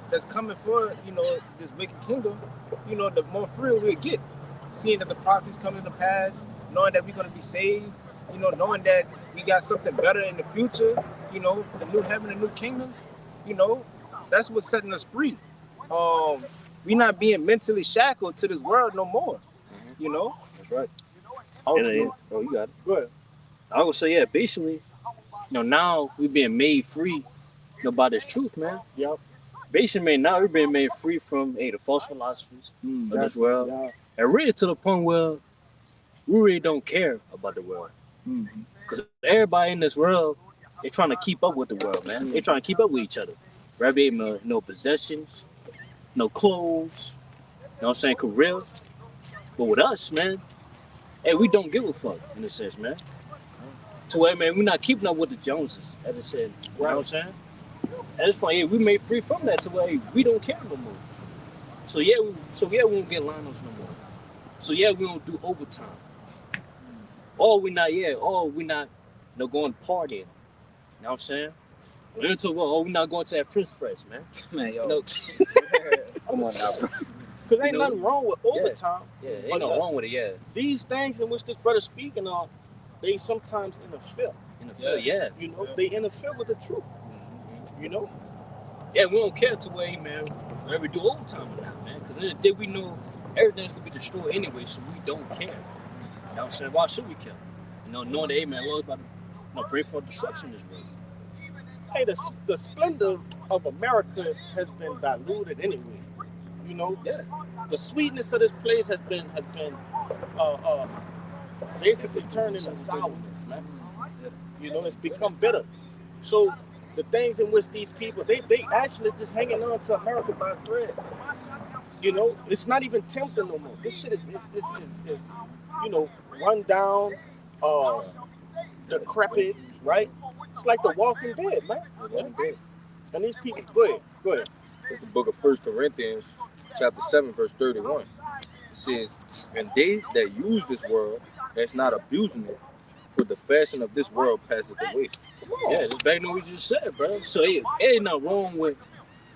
that's coming for, this wicked kingdom, the more free we'll get. seeing that the prophets coming to pass, knowing that we're going to be saved, you know, knowing that we got something better in the future, you know, the new heaven and new kingdoms, you know, that's what's setting us free. We're not being mentally shackled to this world no more, you know? That's right. Oh, And, oh, you got it. go ahead. I would say, yeah, basically, you know, now we're being made free, you know, by this truth, man. Yep. Basically, man, now we're being made free from the false philosophies of this world. Yeah. And really to the point where we really don't care about the world. Because everybody in this world is trying to keep up with the world, man. They're trying to keep up with each other. Rather than no possessions, no clothes, you know what I'm saying, career. But with us, man, hey, we don't give a fuck, in a sense, man. To where, man, we're not keeping up with the Joneses, as I said. You know what I'm saying? At this point, yeah, we made free from that to where we don't care no more. So yeah, we won't get lineups no more. So yeah, we don't do overtime. Or we not, you know, going partying. You know what I'm saying? We're not going to that French Press, man. Man, yo. You know, Come on now, bro. Because ain't nothing wrong with overtime. yeah, ain't no wrong with it, yeah. These things in which this brother's speaking on, they sometimes interfere. In the field, yeah. You know, they interfere with the truth. You know? Yeah, we don't care to where, man, whether we do overtime or not, man. Because in the day we know everything's going to be destroyed anyway, so we don't care. You know what I'm saying? Why should we care? You know, knowing that, hey, man, Lord's about to bring forth destruction in this world. Hey, the splendor of America has been diluted anyway. You know? Yeah. The sweetness of this place has been basically turned into sourness, man. You know, it's become bitter. So the things in which these people, they actually just hanging on to America by a thread. You know, it's not even tempting no more. This shit is you know, run down, decrepit, right? It's like the Walking Dead, man. And these people, go ahead. It's the book of 1 Corinthians, chapter 7, verse 31. It says, and they that use this world, that's not abusing it, for the fashion of this world passeth away. Yeah, just back to what we just said, bro. So it ain't nothing wrong with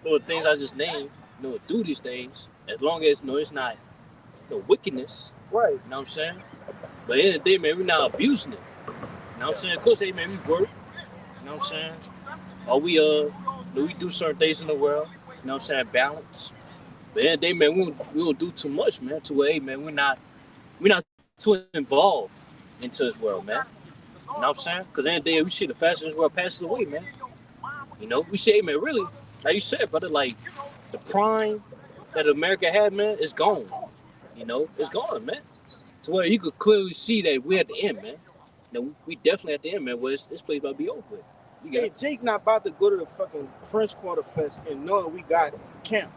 the things I just named, you know, do these things, as long as, you know, it's not no wickedness. Right. You know what I'm saying? But at the end of the day, man, we're not abusing it. You know what I'm saying? Of course, hey, man, we work. You know what I'm saying? Or we do certain things in the world. You know what I'm saying? Balance. But at the end of the day, man, we don't do too much, man. To where, hey, man, we're not too involved into this world, man. You know what I'm saying? Because at the end of the day, we see the fashion of this world passes away, man. You know, we say, hey, man, really, like you said, brother, like the prime that America had, man, is gone. You know, it's gone, man. To where you could clearly see that we're at the end, man. You know, we definitely at the end, man. Where this place about to be over with. Hey, Jake not about to go to the fucking French Quarter Fest and knowing we got camp.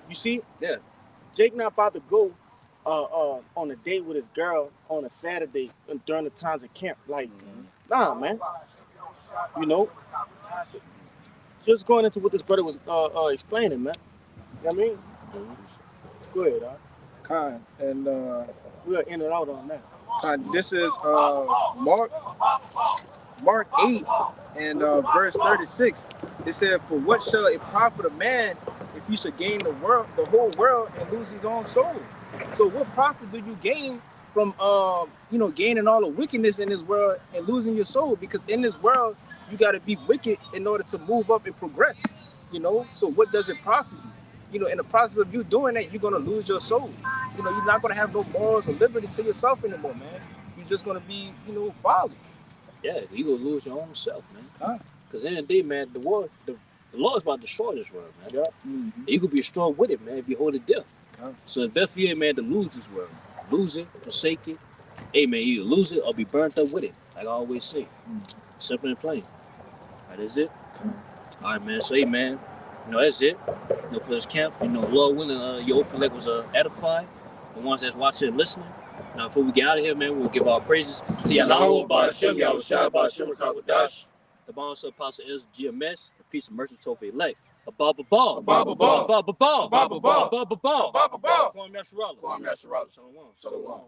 You see? Yeah. Jake not about to go on a date with his girl on a Saturday during the times of camp. Like, nah, man. You know? Just going into what this brother was explaining, man. You know what I mean? Go ahead, Khan, and we'll end it out on that. Khan, this is Mark 8 and verse 36. It said, "For what shall it profit a man if he should gain the whole world, and lose his own soul?" So, what profit do you gain from gaining all the wickedness in this world and losing your soul? Because in this world, you got to be wicked in order to move up and progress. You know, so what does it profit you? You know, in the process of you doing that, you're gonna lose your soul. You know, you're not gonna have no morals or liberty to yourself anymore, man. You're just gonna be, folly. Yeah, you gonna lose your own self, man. Because in the end of the day, man, the Lord is about to destroy this world, man. Yeah. And you could be strong with it, man, if you hold it deaf. So it's better for you, man, to lose this world. Lose it, forsake it. Hey, man, either lose it or be burnt up with it, like I always say. Simple and plain. That is it. All right, man. So, hey, man, that's it. For this camp, Lord willing, your intellect was edified. The ones that's watching and listening. Now, before we get out of here, man, we'll give our praises to Yahweh, Ba'Shem, Yahushua, Ba'Shem, Rakawadash. The bomb of Apostle is GMS, the peace of mercy trophy elect. A ball. Kwame Yasharala. Shalom.